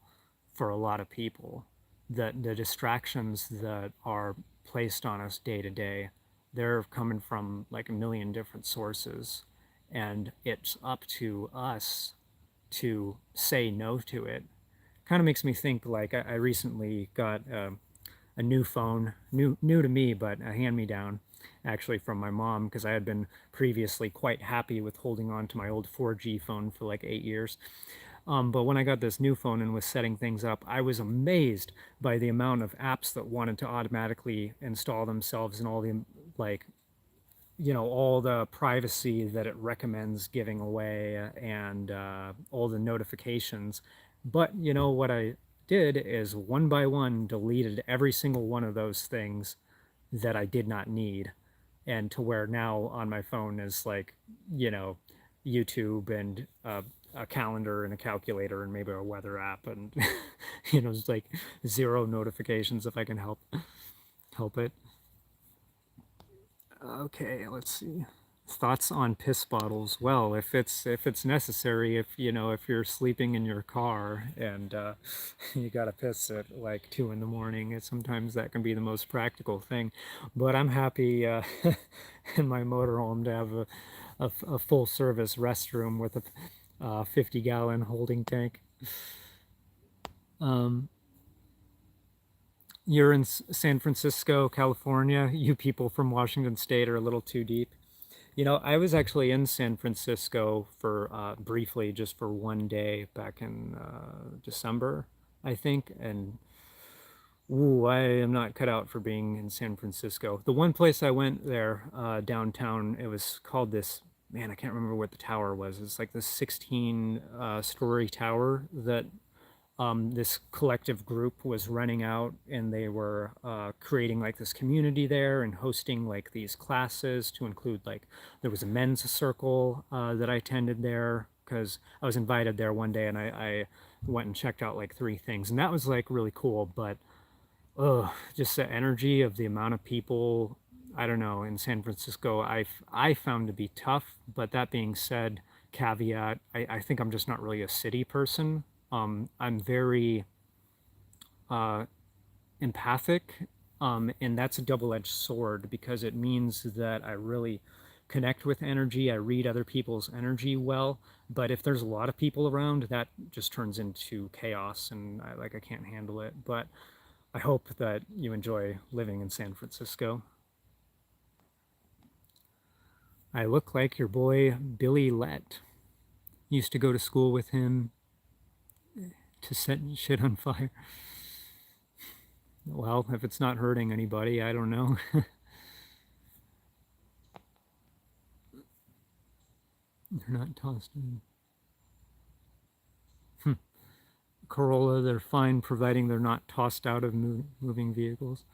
for a lot of people, that the distractions that are placed on us day to day, they're coming from like a million different sources. And it's up to us to say no to it. Kind of makes me think like I recently got a new phone, new to me, but a hand me down actually from my mom because I had been previously quite happy with holding on to my old 4G phone for like 8 years. But when I got this new phone and was setting things up, I was amazed by the amount of apps that wanted to automatically install themselves and all the like all the privacy that it recommends giving away and all the notifications. But what I did is one by one deleted every single one of those things that I did not need, and to where now on my phone is like you know YouTube and a calendar and a calculator and maybe a weather app and it's like zero notifications if I can help it. Okay, let's see. Thoughts on piss bottles? Well, if it's necessary, if you're sleeping in your car and you gotta piss at like 2 in the morning, sometimes that can be the most practical thing. But I'm happy in my motorhome to have a full service restroom with a 50-gallon holding tank. Um, you're in San Francisco, California. You people from Washington State are a little too deep. I was actually in San Francisco for briefly, just for one day back in December, I think. And ooh, I am not cut out for being in San Francisco. The one place I went there, downtown, it was called this, man, I can't remember what the tower was. It's like this 16 story tower that this collective group was running out, and they were creating like this community there and hosting like these classes to include like there was a men's circle that I attended there because I was invited there one day, and I went and checked out like 3 things, and that was like really cool. But just the energy of the amount of people, I don't know, in San Francisco, I found to be tough. But that being said, caveat, I think I'm just not really a city person. I'm very uh, empathic, and that's a double-edged sword because it means that I really connect with energy. I read other people's energy well, but if there's a lot of people around, that just turns into chaos, and I can't handle it. But I hope that you enjoy living in San Francisco. I look like your boy Billy Lett. Used to go to school with him to set shit on fire. Well, if it's not hurting anybody, I don't know. They're not tossed in. Corolla, they're fine providing they're not tossed out of moving vehicles.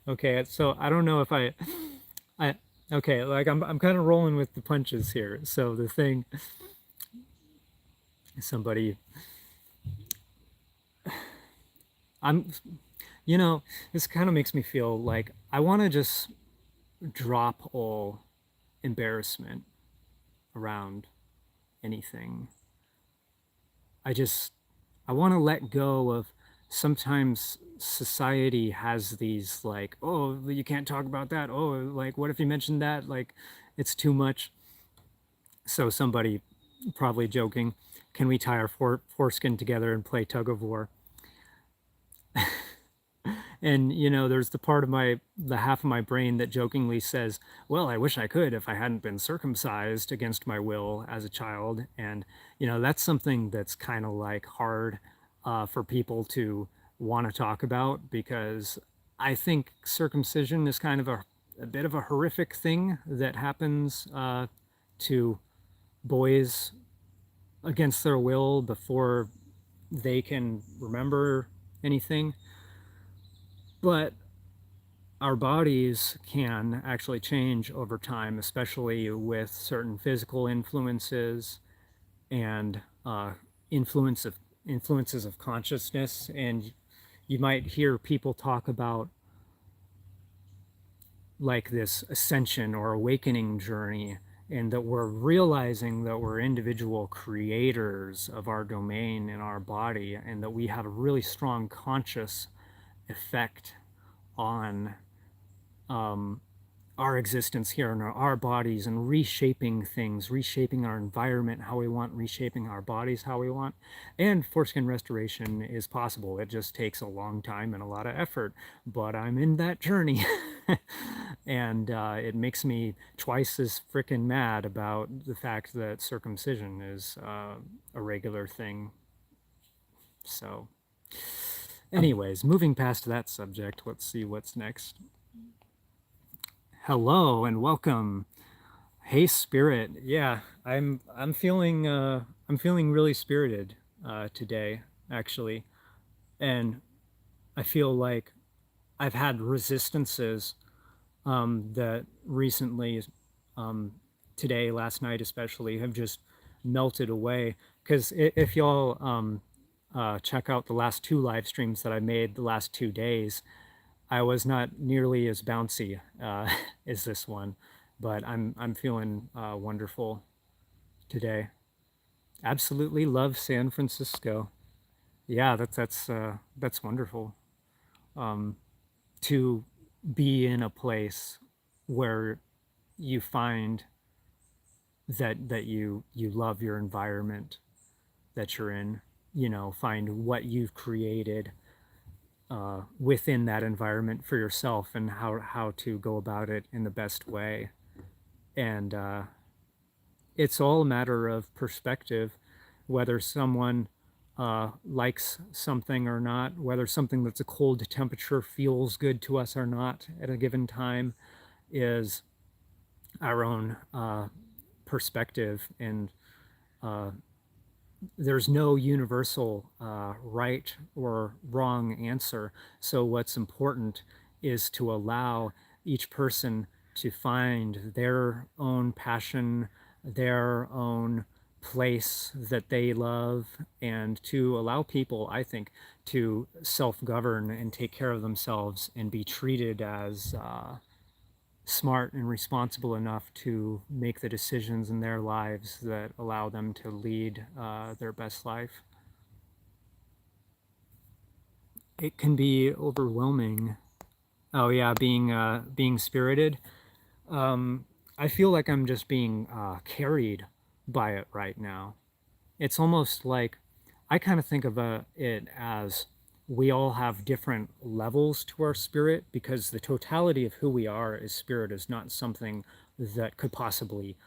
Okay, so I don't know if I, okay, like I'm kind of rolling with the punches here. So the thing, somebody, I'm, this kind of makes me feel like I want to just drop all embarrassment around anything. I want to let go of, sometimes society has these like, oh, you can't talk about that. Oh, like, what if you mentioned that? Like, it's too much. So somebody probably joking, can we tie our foreskin together and play tug of war? And there's the half of my brain that jokingly says, well, I wish I could if I hadn't been circumcised against my will as a child. And that's something that's kind of like hard for people to want to talk about, because I think circumcision is kind of a bit of a horrific thing that happens to boys against their will before they can remember anything. But our bodies can actually change over time, especially with certain physical influences and influences of consciousness. And you might hear people talk about like this ascension or awakening journey, and that we're realizing that we're individual creators of our domain in our body, and that we have a really strong conscious effect on our existence here in our bodies and reshaping things, reshaping our environment how we want, reshaping our bodies how we want. And foreskin restoration is possible. It just takes a long time and a lot of effort, but I'm in that journey. And it makes me twice as freaking mad about the fact that circumcision is a regular thing. So anyways, moving past that subject, let's see what's next. Hello and welcome. Hey Spirit. Yeah, I'm feeling really spirited today, actually. And I feel like I've had resistances that recently, today, last night especially, have just melted away. Because if y'all check out the last 2 live streams that I made the last 2 days, I was not nearly as bouncy as this one, but I'm feeling wonderful today. Absolutely love San Francisco. Yeah, that's wonderful. To be in a place where you find that you love your environment that you're in, you know, find what you've created within that environment for yourself and how to go about it in the best way. And it's all a matter of perspective, whether someone likes something or not, whether something that's a cold temperature feels good to us or not at a given time is our own perspective. And there's no universal right or wrong answer. So what's important is to allow each person to find their own passion, their own place that they love, and to allow people, I think, to self-govern and take care of themselves and be treated as smart and responsible enough to make the decisions in their lives that allow them to lead their best life. It can be overwhelming. Oh yeah, being spirited. I feel like I'm just being carried by it right now. It's almost like I kind of think of it as we all have different levels to our spirit, because the totality of who we are as spirit is not something that could possibly,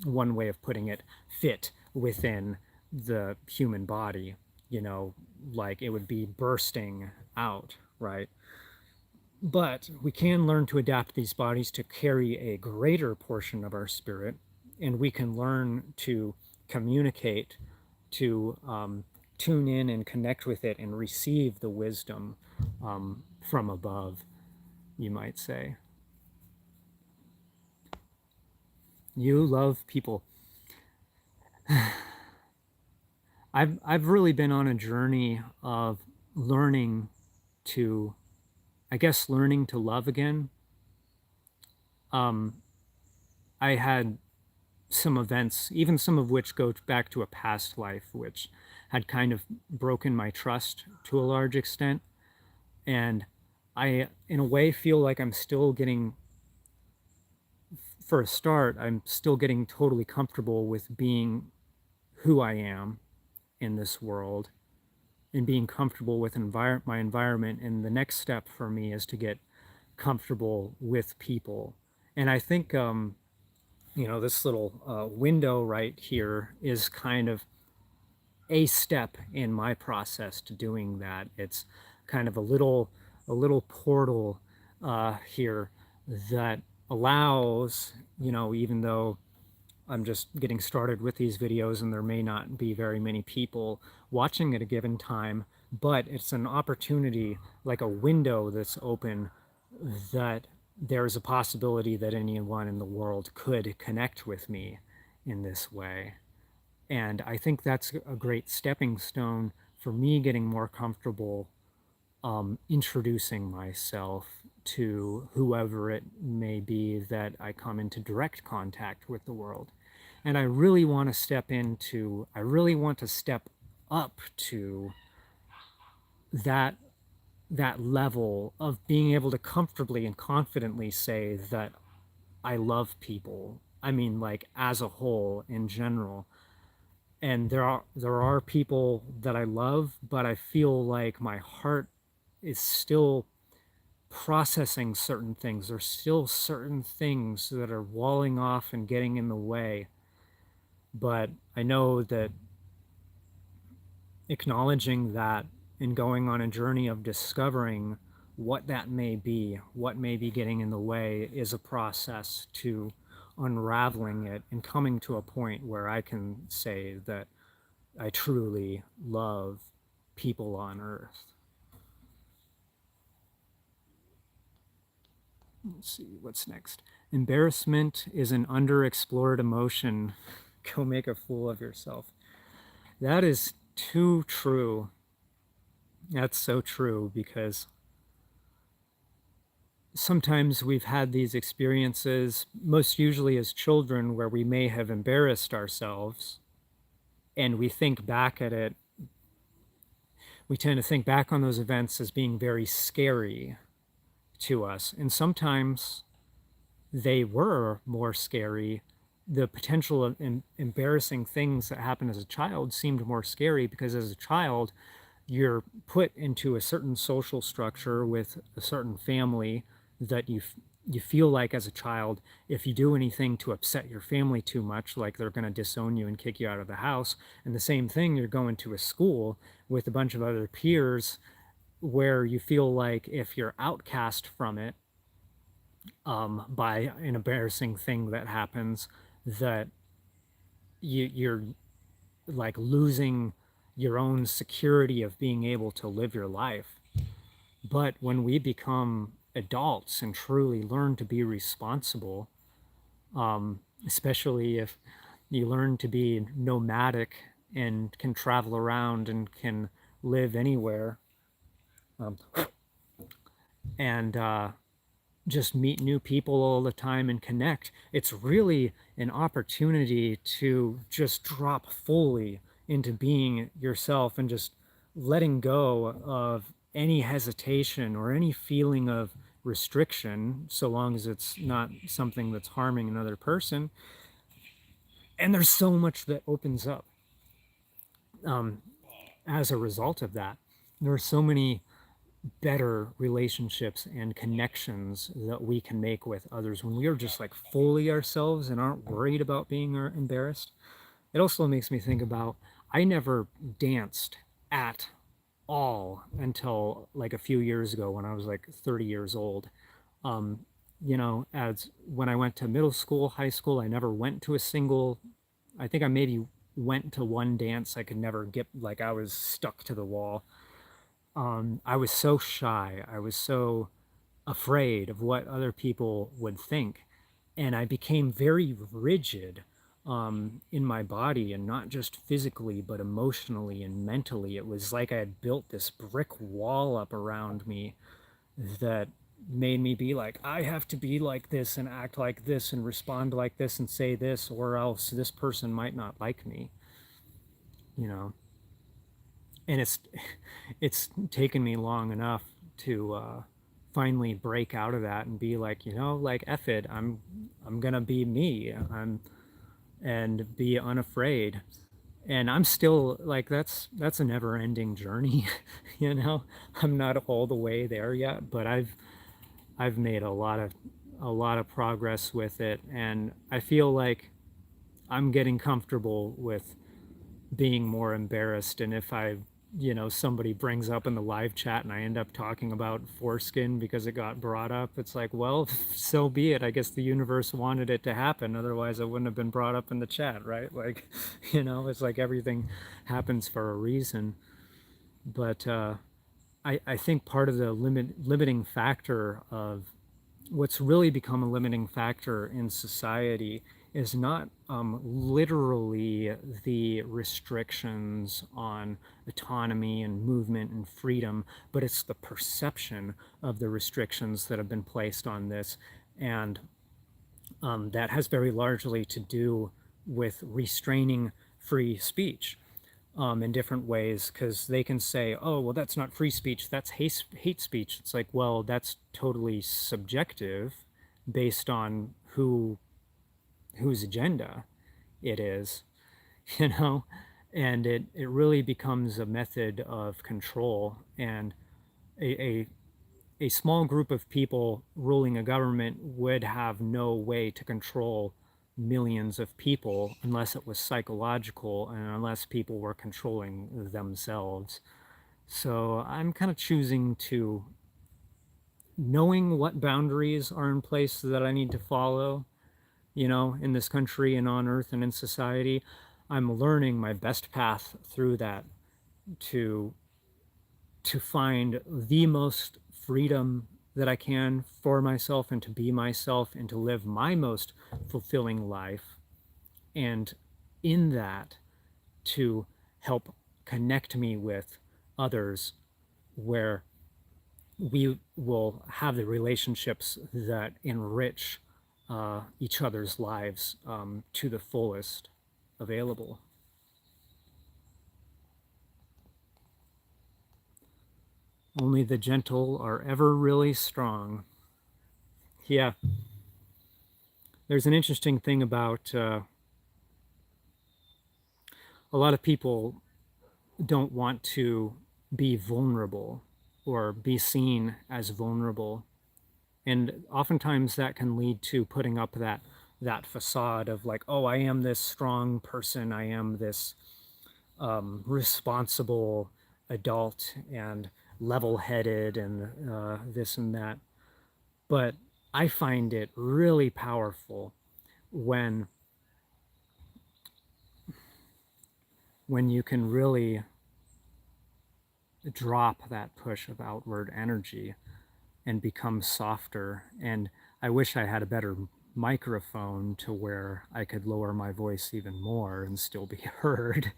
one way of putting it, fit within the human body. You know, like it would be bursting out, right? But we can learn to adapt these bodies to carry a greater portion of our spirit, and we can learn to communicate, to tune in and connect with it and receive the wisdom from above, you might say. You love people. I've really been on a journey of learning to, I guess, learning to love again. I had some events, even some of which go back to a past life, which had kind of broken my trust to a large extent. And I, in a way, feel like I'm still getting, for a start, I'm still getting totally comfortable with being who I am in this world and being comfortable with my environment. And the next step for me is to get comfortable with people. And I think, you know, this little window right here is kind of a step in my process to doing that. It's kind of a little portal here that allows, you know, even though I'm just getting started with these videos and there may not be very many people watching at a given time, but it's an opportunity, like a window that's open, that there's a possibility that anyone in the world could connect with me in this way. And I think that's a great stepping stone for me getting more comfortable introducing myself to whoever it may be that I come into direct contact with the world. And I really want to step up to that that level of being able to comfortably and confidently say that I love people. I mean, like as a whole in general. And there are people that I love, but I feel like my heart is still processing certain things. There's still certain things that are walling off and getting in the way. But I know that acknowledging that and going on a journey of discovering what that may be, what may be getting in the way, is a process to unraveling it and coming to a point where I can say that I truly love people on earth. Let's see, what's next? Embarrassment is an underexplored emotion. Go make a fool of yourself. That is too true. That's so true, because sometimes we've had these experiences, most usually as children, where we may have embarrassed ourselves, and we think back at it. We tend to think back on those events as being very scary to us. And sometimes they were more scary. The potential of embarrassing things that happened as a child seemed more scary because as a child, you're put into a certain social structure with a certain family that you feel like as a child, if you do anything to upset your family too much, like they're going to disown you and kick you out of the house. And the same thing, you're going to a school with a bunch of other peers where you feel like if you're outcast from it, by an embarrassing thing that happens, that you're like losing your own security of being able to live your life. But when we become adults and truly learn to be responsible, especially if you learn to be nomadic and can travel around and can live anywhere, um, and just meet new people all the time and connect, it's really an opportunity to just drop fully into being yourself and just letting go of any hesitation or any feeling of restriction, so long as it's not something that's harming another person. And there's so much that opens up as a result of that. There are so many better relationships and connections that we can make with others when we are just like fully ourselves and aren't worried about being embarrassed. It also makes me think about, I never danced at all until like a few years ago when I was like 30 years old. As when I went to middle school, high school, I never went to a single, I think I maybe went to one dance. I could never get, like, I was stuck to the wall. I was so shy. I was so afraid of what other people would think. And I became very rigid in my body, and not just physically, but emotionally and mentally. It was like I had built this brick wall up around me that made me be like, I have to be like this and act like this and respond like this and say this, or else this person might not like me, you know. And it's taken me long enough to finally break out of that and be like, like, F it, I'm gonna be me. And be unafraid. And I'm still like, that's a never ending journey. I'm not all the way there yet, but I've made a lot of progress with it, and I feel like I'm getting comfortable with being more embarrassed. And if somebody brings up in the live chat and I end up talking about foreskin because it got brought up, it's like, well, so be it. I guess the universe wanted it to happen. Otherwise, it wouldn't have been brought up in the chat, right? Like, it's like everything happens for a reason. But I think part of the limiting factor of what's really become a limiting factor in society is not literally the restrictions on autonomy and movement and freedom, but it's the perception of the restrictions that have been placed on this. And that has very largely to do with restraining free speech. in different ways, because they can say, oh, well, that's not free speech, that's hate speech. It's like, well, that's totally subjective based on whose agenda it is, you know? And it really becomes a method of control. And a, a small group of people ruling a government would have no way to control millions of people unless it was psychological and unless people were controlling themselves. So I'm kind of choosing to, knowing what boundaries are in place that I need to follow, in this country and on earth and in society. I'm learning my best path through that to find the most freedom that I can for myself and to be myself and to live my most fulfilling life. And in that, to help connect me with others where we will have the relationships that enrich each other's lives to the fullest available. Only the gentle are ever really strong. Yeah. There's an interesting thing about a lot of people don't want to be vulnerable or be seen as vulnerable. And oftentimes that can lead to putting up that facade of like, oh, I am this strong person, I am this responsible adult and level-headed and this and that. But I find it really powerful when you can really drop that push of outward energy and become softer. And I wish I had a better microphone to where I could lower my voice even more and still be heard.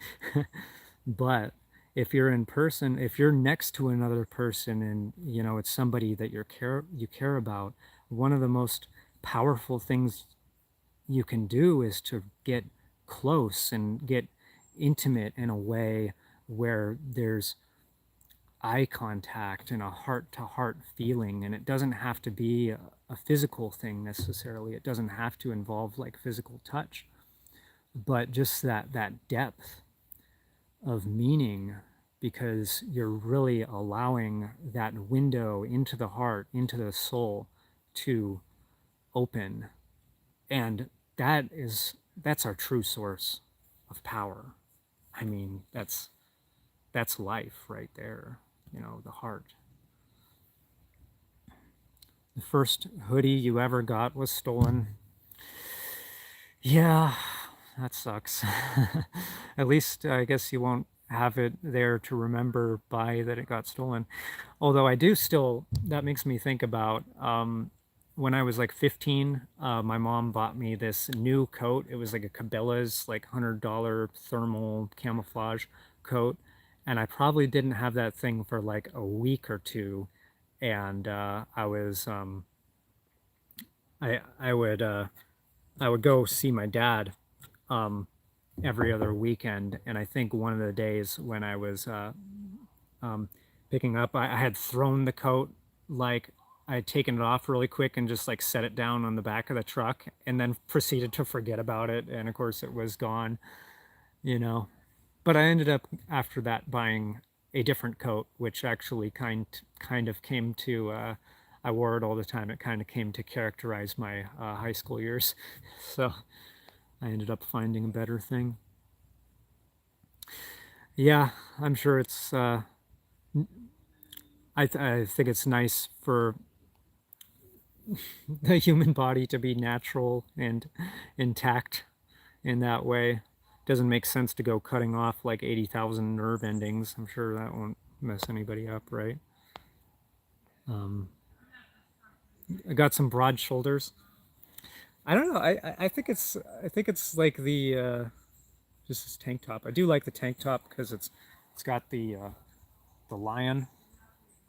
But if you're in person, if you're next to another person and it's somebody that you care about, one of the most powerful things you can do is to get close and get intimate in a way where there's eye contact and a heart to heart feeling. And it doesn't have to be a physical thing necessarily. It doesn't have to involve like physical touch, but just that depth of meaning, because you're really allowing that window into the heart, into the soul to open. And that's our true source of power. I mean, that's life right there, the heart. The first hoodie you ever got was stolen. Yeah, that sucks. At least I guess you won't have it there to remember by that it got stolen. Although I do still, that makes me think about when I was like 15, my mom bought me this new coat. It was like a Cabela's like $100 thermal camouflage coat. And I probably didn't have that thing for like a week or two. And I would go see my dad every other weekend. And I think one of the days when I was picking up, I had thrown the coat, like I had taken it off really quick and just like set it down on the back of the truck and then proceeded to forget about it. And of course it was gone, you know. But I ended up after that buying a different coat, which actually kind of came to I wore it all the time. It kind of came to characterize my high school years. So I ended up finding a better thing. Yeah, I'm sure it's I think it's nice for the human body to be natural and intact in that way. Doesn't make sense to go cutting off like 80,000 nerve endings. I'm sure that won't mess anybody up, right? Um, I got some broad shoulders. I don't know. I think it's like the just this tank top. I do like the tank top because it's got the lion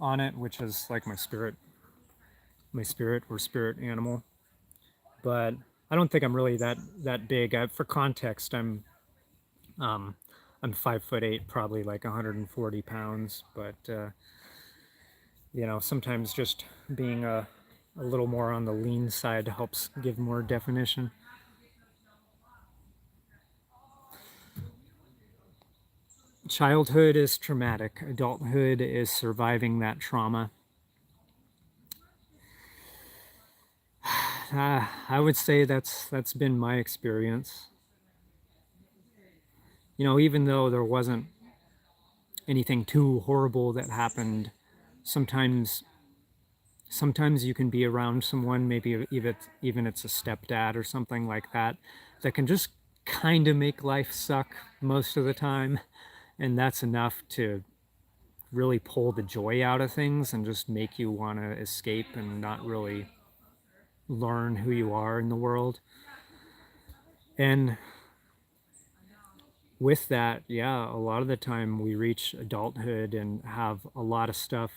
on it, which is like my spirit or spirit animal. But I don't think I'm really that big. For context, I'm I'm 5'8", probably like 140 pounds, but sometimes just being a little more on the lean side helps give more definition. Childhood is traumatic. Adulthood is surviving that trauma. I would say that's been my experience. Even though there wasn't anything too horrible that happened, sometimes sometimes you can be around someone, maybe even it's a stepdad or something like that, that can just kind of make life suck most of the time, and that's enough to really pull the joy out of things and just make you want to escape and not really learn who you are in the world. And with that, yeah, a lot of the time we reach adulthood and have a lot of stuff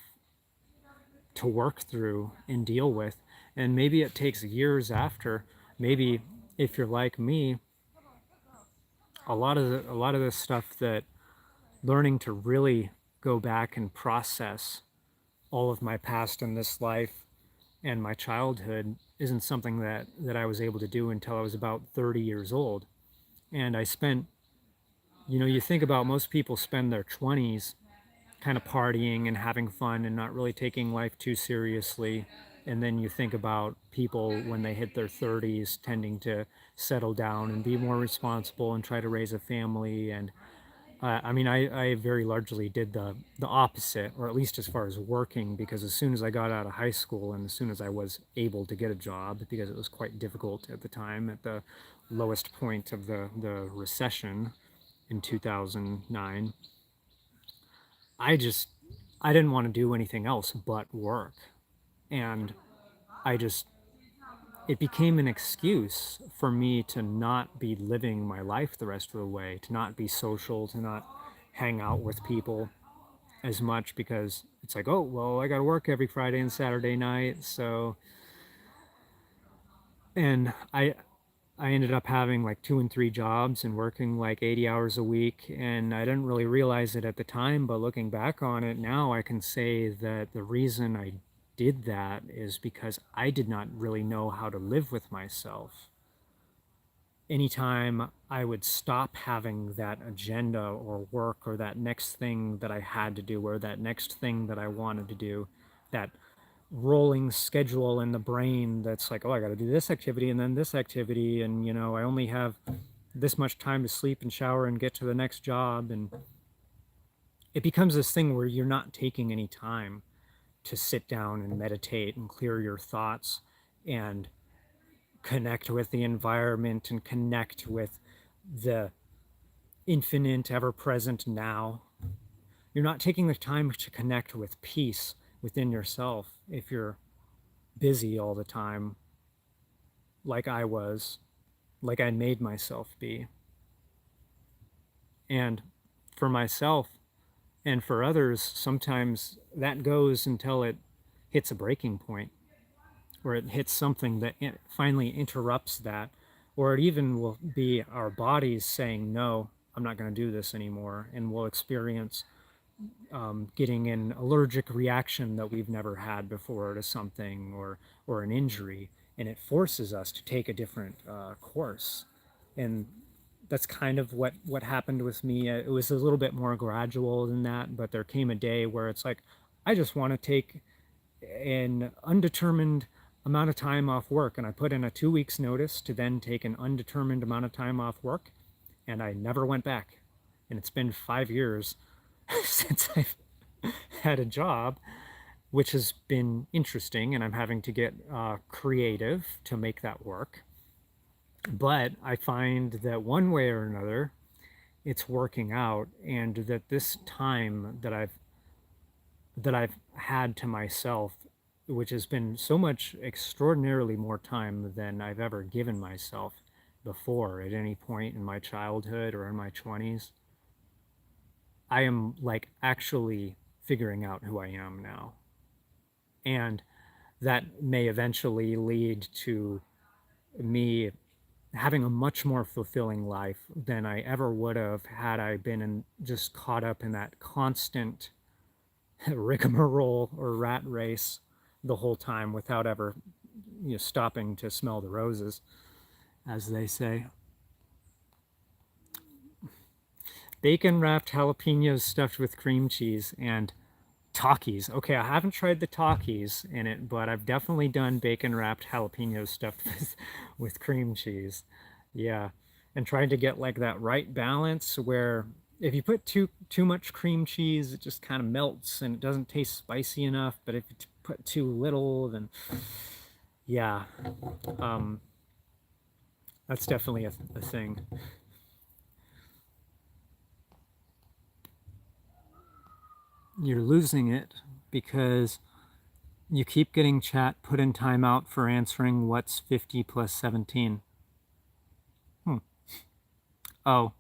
to work through and deal with. And maybe it takes years after. Maybe if you're like me, a lot of the stuff that learning to really go back and process all of my past in this life and my childhood isn't something that I was able to do until I was about 30 years old. And I spent, you think about most people spend their 20s kind of partying and having fun and not really taking life too seriously. And then you think about people when they hit their 30s tending to settle down and be more responsible and try to raise a family. And I mean, I very largely did the opposite, or at least as far as working, because as soon as I got out of high school and as soon as I was able to get a job, because it was quite difficult at the time, at the lowest point of the recession in 2009, I just I didn't want to do anything else but work. And I just it became an excuse for me to not be living my life the rest of the way, to not be social, to not hang out with people as much, because it's like, oh, well, I got to work every Friday and Saturday night. So, and I ended up having like 2 and 3 jobs and working like 80 hours a week. And I didn't really realize it at the time, but looking back on it now, I can say that the reason I did that is because I did not really know how to live with myself. Anytime I would stop having that agenda or work or that next thing that I had to do or that next thing that I wanted to do, that rolling schedule in the brain that's like, oh, I got to do this activity and then this activity, and I only have this much time to sleep and shower and get to the next job. And it becomes this thing where you're not taking any time to sit down and meditate and clear your thoughts and connect with the environment and connect with the infinite, ever present now. You're not taking the time to connect with peace within yourself if you're busy all the time, like I was, like I made myself be. And for myself and for others, sometimes that goes until it hits a breaking point, or it hits something that finally interrupts that, or it even will be our bodies saying, no, I'm not going to do this anymore. And we'll experience getting an allergic reaction that we've never had before to something, or an injury, and it forces us to take a different course. And that's kind of what happened with me. It was a little bit more gradual than that, but there came a day where it's like, I just want to take an undetermined amount of time off work, and I put in a 2 weeks notice to then take an undetermined amount of time off work, and I never went back. And it's been 5 years since I've had a job, which has been interesting, and I'm having to get creative to make that work. But I find that one way or another, it's working out, and that this time that I've had to myself, which has been so much extraordinarily more time than I've ever given myself before at any point in my childhood or in my 20s. I am like actually figuring out who I am now. And that may eventually lead to me having a much more fulfilling life than I ever would have had I been just caught up in that constant rigmarole or rat race the whole time without ever stopping to smell the roses, as they say. Bacon wrapped jalapenos stuffed with cream cheese and Takis. Okay, I haven't tried the Takis in it, but I've definitely done bacon wrapped jalapenos stuffed with cream cheese. Yeah, and trying to get like that right balance where if you put too much cream cheese, it just kind of melts and it doesn't taste spicy enough. But if you put too little, then yeah, um, that's definitely a thing. You're losing it because you keep getting chat put in timeout for answering what's 50 plus 17. Oh,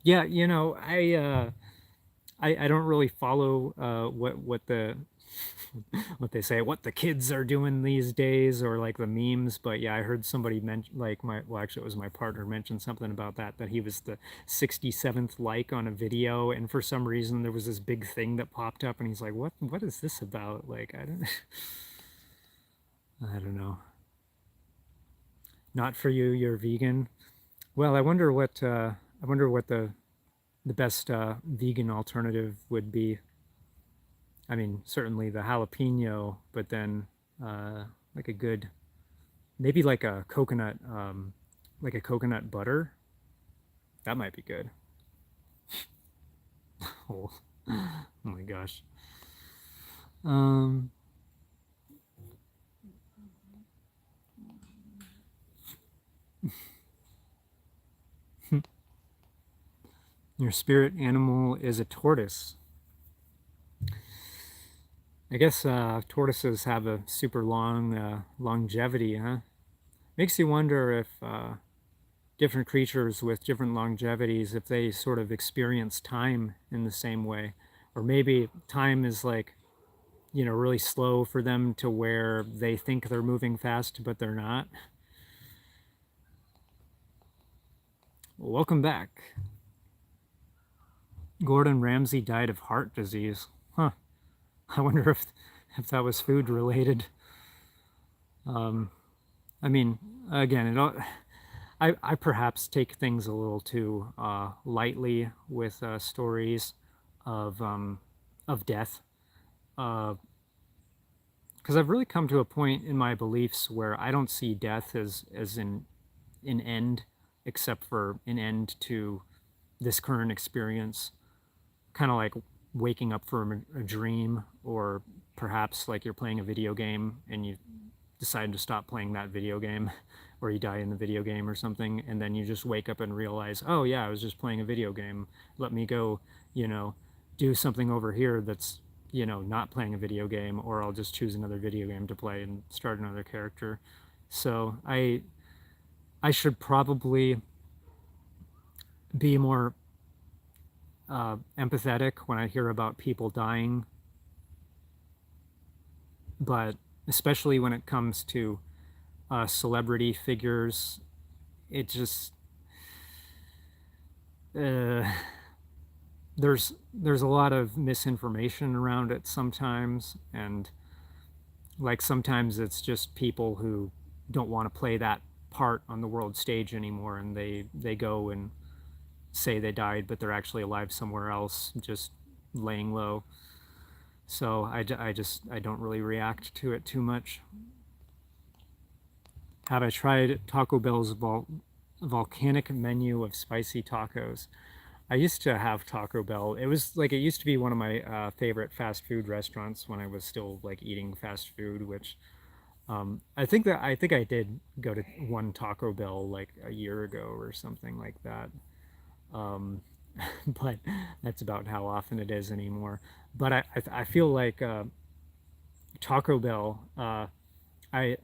yeah, I don't really follow what the what they say, what the kids are doing these days, or like the memes. But yeah, I heard somebody mention, like well, actually, it was my partner mentioned something about that he was the 67th like on a video, and for some reason there was this big thing that popped up, and he's like, what is this about? Like, I don't, I don't know. Not for you, you're vegan. Well, I wonder what the best vegan alternative would be. I mean, certainly the jalapeno, but then like a good, maybe like a coconut butter. That might be good. Oh, oh my gosh. Um, your spirit animal is a tortoise. I guess tortoises have a super long longevity, huh? Makes you wonder if different creatures with different longevities, if they sort of experience time in the same way. Or maybe time is like, really slow for them to where they think they're moving fast, but they're not. Welcome back. Gordon Ramsay died of heart disease. Huh. I wonder if that was food related. I mean, again, I perhaps take things a little too lightly with stories of death, because I've really come to a point in my beliefs where I don't see death as an end, except for an end to this current experience, kind of like waking up from a dream, or perhaps like you're playing a video game and you decide to stop playing that video game, or you die in the video game or something, and then you just wake up and realize, oh yeah, I was just playing a video game. Let me go, do something over here that's, not playing a video game, or I'll just choose another video game to play and start another character. So I should probably be more empathetic when I hear about people dying, but especially when it comes to celebrity figures, it just there's a lot of misinformation around it sometimes, and like sometimes it's just people who don't want to play that part on the world stage anymore, and they go and say they died, but they're actually alive somewhere else, just laying low. So I don't really react to it too much. Have I tried Taco Bell's volcanic menu of spicy tacos? I used to have Taco Bell. It was like, it used to be one of my favorite fast food restaurants when I was still like eating fast food, which I think I did go to one Taco Bell like a year ago or something like that. Um, but that's about how often it is anymore. But I feel like Taco Bell, I I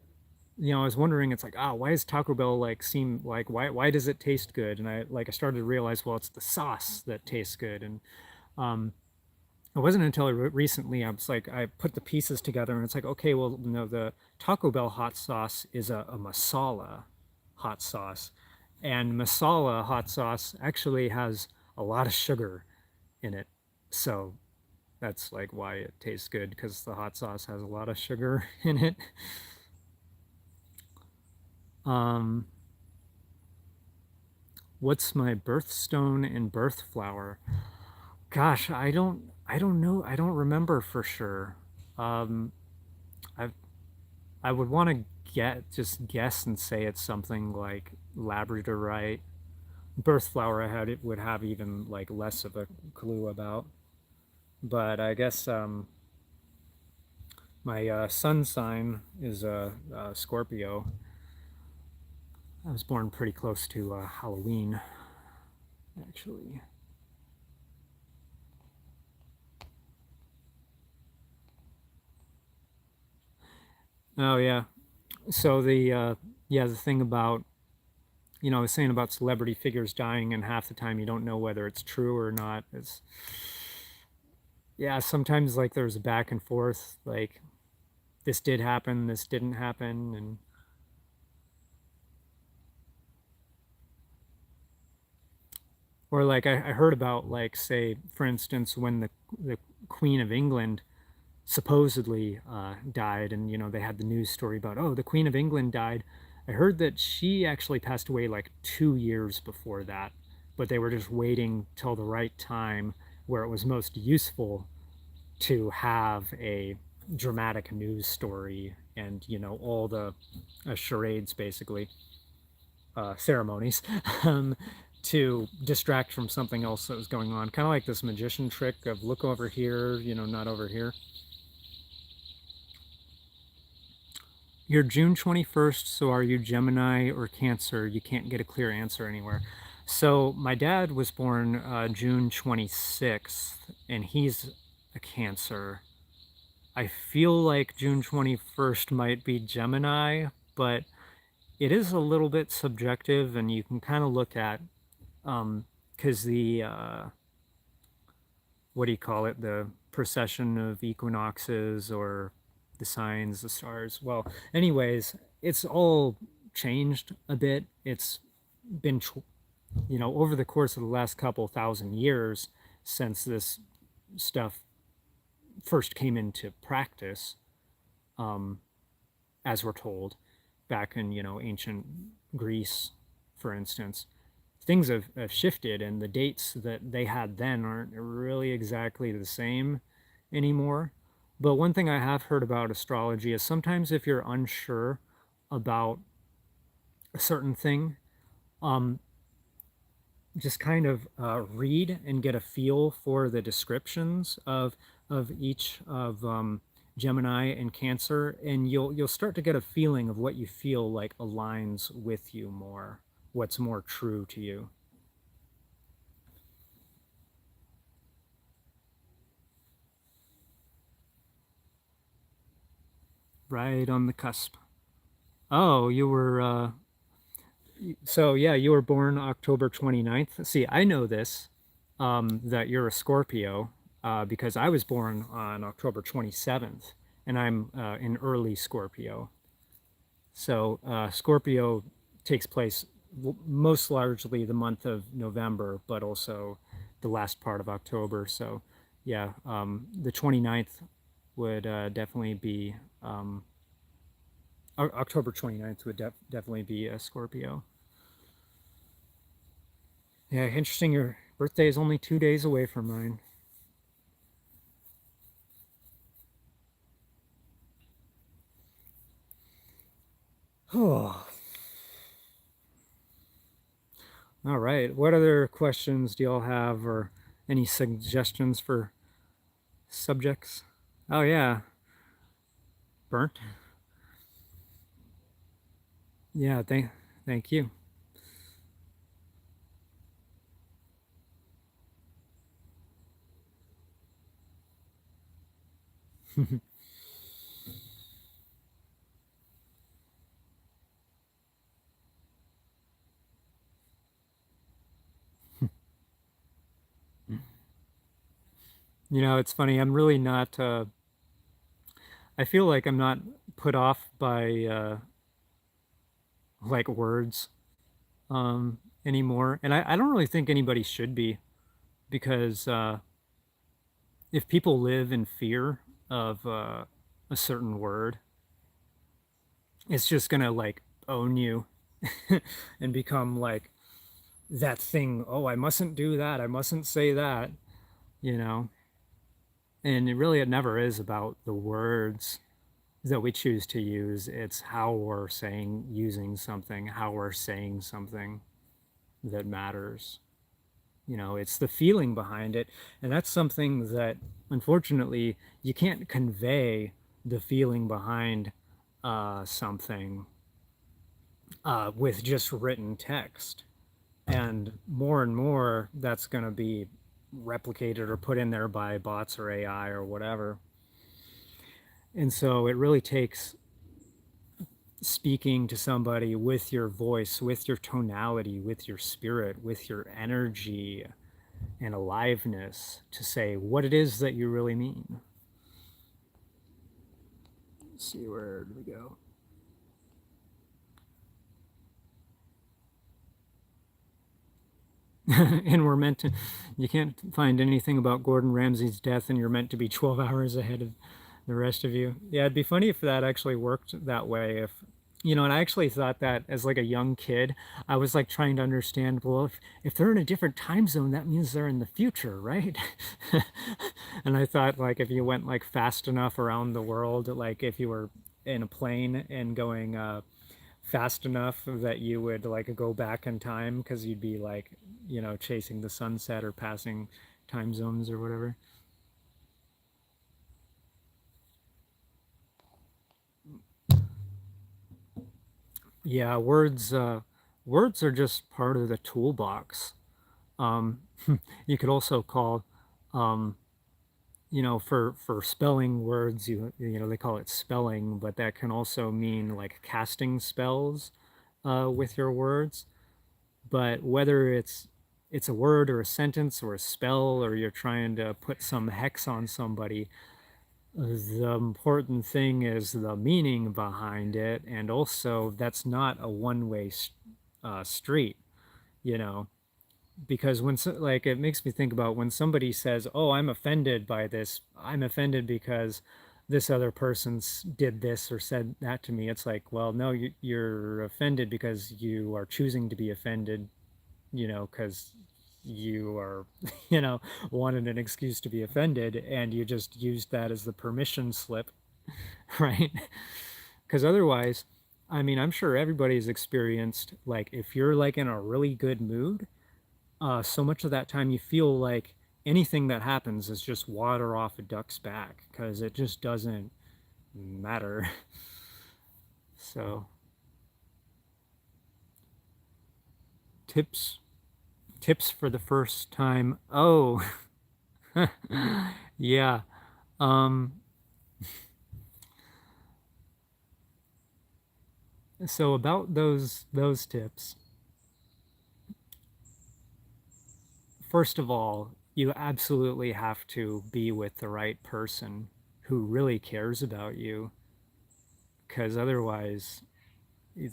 was wondering, it's like, why is Taco Bell like seem like, why does it taste good? And I started to realize, well, it's the sauce that tastes good. And um, it wasn't until recently I was like, I put the pieces together, and it's like, okay, well, no, the Taco Bell hot sauce is a masala hot sauce, And masala hot sauce actually has a lot of sugar in it. So that's like why it tastes good, because the hot sauce has a lot of sugar in it. Um, what's my birthstone and birth flower? Gosh, I don't know. I don't remember for sure. Um, I I would want to just guess and say it's something like labradorite. Birth flower I had it would have even like less of a clue about. But I guess my sun sign is Scorpio. I was born pretty close to Halloween, actually. Oh yeah. So the thing about, I was saying about celebrity figures dying, and half the time you don't know whether it's true or not. It's Yeah. Sometimes like there's a back and forth, like this did happen, this didn't happen, and or like I heard about, like, say for instance, when the Queen of England supposedly died, and they had the news story about, oh, the Queen of England died. I heard that she actually passed away like 2 years before that, but they were just waiting till the right time where it was most useful to have a dramatic news story, and all the charades, basically ceremonies, um, to distract from something else that was going on, kind of like this magician trick of look over here, not over here. You're June 21st, so are you Gemini or Cancer? You can't get a clear answer anywhere. So my dad was born June 26th, and he's a Cancer. I feel like June 21st might be Gemini, but it is a little bit subjective, and you can kind of look at, because what do you call it? The precession of equinoxes, or the signs, the stars. Well, anyways, it's all changed a bit. It's been, over the course of the last couple thousand years since this stuff first came into practice, um, as we're told, back in, ancient Greece, for instance. Things have shifted, and the dates that they had then aren't really exactly the same anymore. But one thing I have heard about astrology is sometimes if you're unsure about a certain thing, um, just kind of read and get a feel for the descriptions of each of Gemini and Cancer, and you'll start to get a feeling of what you feel like aligns with you more, what's more true to you. Right on the cusp. Oh, you were so yeah, you were born October 29th. See, I know this, that you're a Scorpio, because I was born on October 27th, and I'm an early Scorpio. So Scorpio takes place most largely the month of November, but also the last part of October. So yeah, the 29th would definitely be, October 29th would definitely be a Scorpio. Yeah, interesting. Your birthday is only 2 days away from mine. Oh, all right. What other questions do y'all have, or any suggestions for subjects? Oh yeah, burnt. Yeah, thank you. It's funny. I'm really not. I feel like I'm not put off by like words. anymore. And I don't really think anybody should be, because if people live in fear of a certain word, it's just gonna like own you and become like that thing. Oh, I mustn't do that. I mustn't say that, you know? And it never is about the words that we choose to use. It's how we're using something, how we're saying something that matters. It's the feeling behind it. And that's something that, unfortunately, you can't convey the feeling behind something with just written text. And more, that's going to be replicated or put in there by bots or AI or whatever. And so it really takes speaking to somebody with your voice, with your tonality, with your spirit, with your energy and aliveness to say what it is that you really mean. Let's see, where did we go? And we're meant to, you can't find anything about Gordon Ramsay's death, and you're meant to be 12 hours ahead of the rest of you. Yeah, it'd be funny if that actually worked that way. And I actually thought that as like a young kid, I was like trying to understand, well, if they're in a different time zone, that means they're in the future, right? And I thought like if you went like fast enough around the world, like if you were in a plane and going fast enough that you would like go back in time because you'd be like, chasing the sunset or passing time zones or whatever. Yeah, words are just part of the toolbox. Um, you could also call, um, for spelling words, they call it spelling, but that can also mean like casting spells with your words. But whether it's a word or a sentence or a spell, or you're trying to put some hex on somebody, the important thing is the meaning behind it. And also, that's not a one-way street, you know, because like, it makes me think about when somebody says, oh, I'm offended by this, I'm offended because this other person did this or said that to me. It's like, well, no, you're offended because you are choosing to be offended, because you are, wanted an excuse to be offended, and you just used that as the permission slip, right? Because otherwise, I mean, I'm sure everybody's experienced, like, if you're like in a really good mood, so much of that time you feel like anything that happens is just water off a duck's back because it just doesn't matter. So, tips tips for the first time. Oh, yeah. Um, so about those tips, first of all, you absolutely have to be with the right person who really cares about you, because otherwise,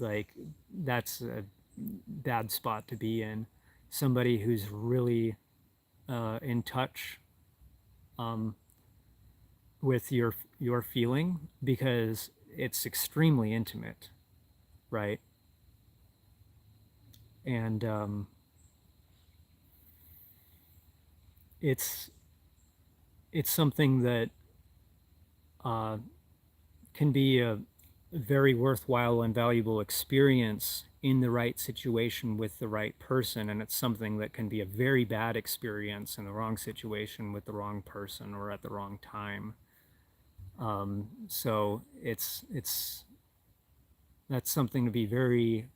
like, that's a bad spot to be in. Somebody who's really in touch um, with your feeling, because it's extremely intimate, right? And it's it's something that uh, can be a very worthwhile and valuable experience in the right situation with the right person, and it's something that can be a very bad experience in the wrong situation with the wrong person or at the wrong time. So it's that's something to be very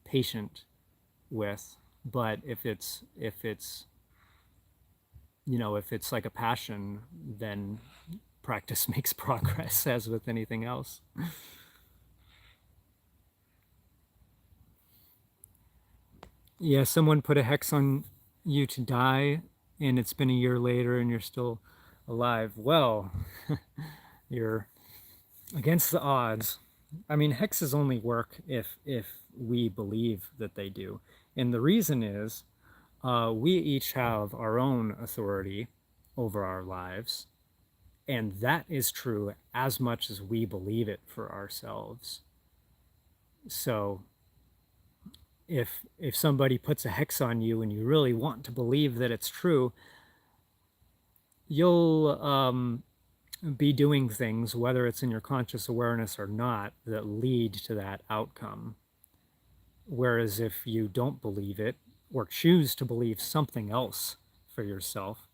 patient with. But if it's like a passion, then practice makes progress, as with anything else. Yeah, someone put a hex on you to die, and it's been a year later, and you're still alive. Well, you're against the odds. I mean, hexes only work if we believe that they do. And the reason is we each have our own authority over our lives, and that is true as much as we believe it for ourselves. So if somebody puts a hex on you and you really want to believe that it's true, you'll be doing things, whether it's in your conscious awareness or not, that lead to that outcome. Whereas if you don't believe it or choose to believe something else for yourself,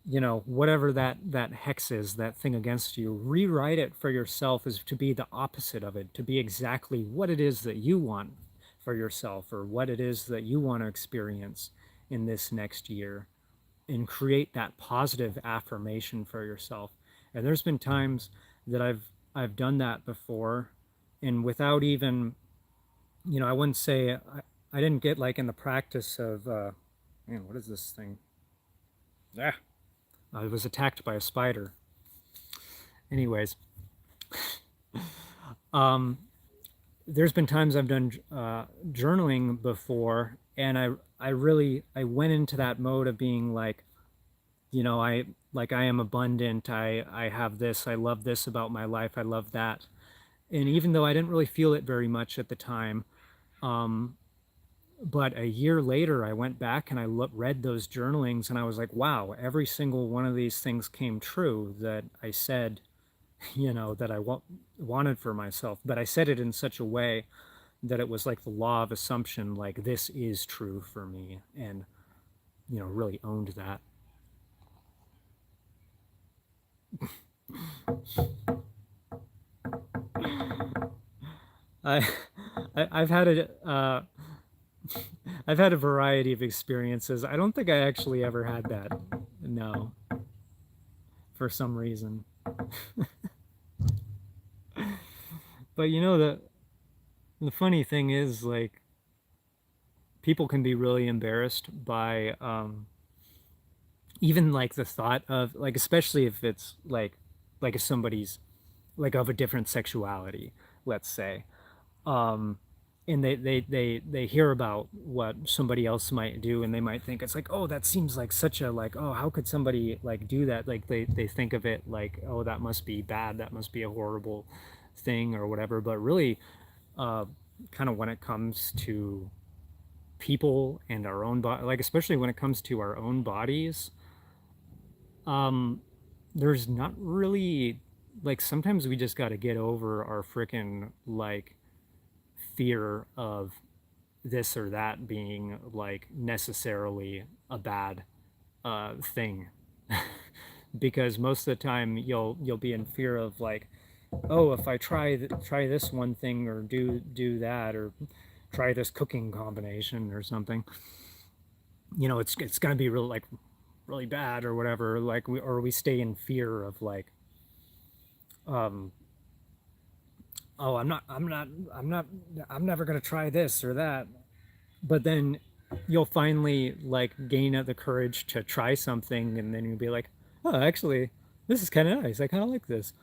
you know, whatever that hex is, that thing against you, rewrite it for yourself as to be the opposite of it, to be exactly what it is that you want for yourself, or what it is that you want to experience in this next year, and create that positive affirmation for yourself. And there's been times that I've done that before, and without even, you know, I wouldn't say I didn't get like in the practice of man, what is this thing? Yeah, I was attacked by a spider. Anyways, um, there's been times I've done journaling before, and I went into that mode of being like, you know, I am abundant. I have this. I love this about my life. I love that. And even though I didn't really feel it very much at the time, um, but a year later, I went back and read those journalings, and I was like, wow, every single one of these things came true that I said, you know, that wanted for myself. But I said it in such a way that it was like the law of assumption, like this is true for me, and, you know, really owned that. I, I've had I've had a variety of experiences. I don't think I actually ever had that. No, for some reason. But you know, the funny thing is, like, people can be really embarrassed by even like the thought of, like, especially if it's like if somebody's like of a different sexuality, let's say, um and they hear about what somebody else might do, and they might think it's like, oh, that seems like such a, like, oh, how could somebody like do that, like they think of it like, oh, that must be bad, that must be a horrible thing or whatever. But really, uh kind of when it comes to people and our own body, like especially when it comes to our own bodies, um there's not really, like, sometimes we just got to get over our freaking like fear of this or that being like necessarily a bad thing. Because most of the time you'll be in fear of like, oh, if I try this one thing, or do that, or try this cooking combination or something, you know, it's gonna be really, like, really bad or whatever. Like, we stay in fear of like, um oh, I'm never gonna try this or that. But then you'll finally like gain the courage to try something, and then you'll be like, oh, actually, this is kind of nice, I kind of like this.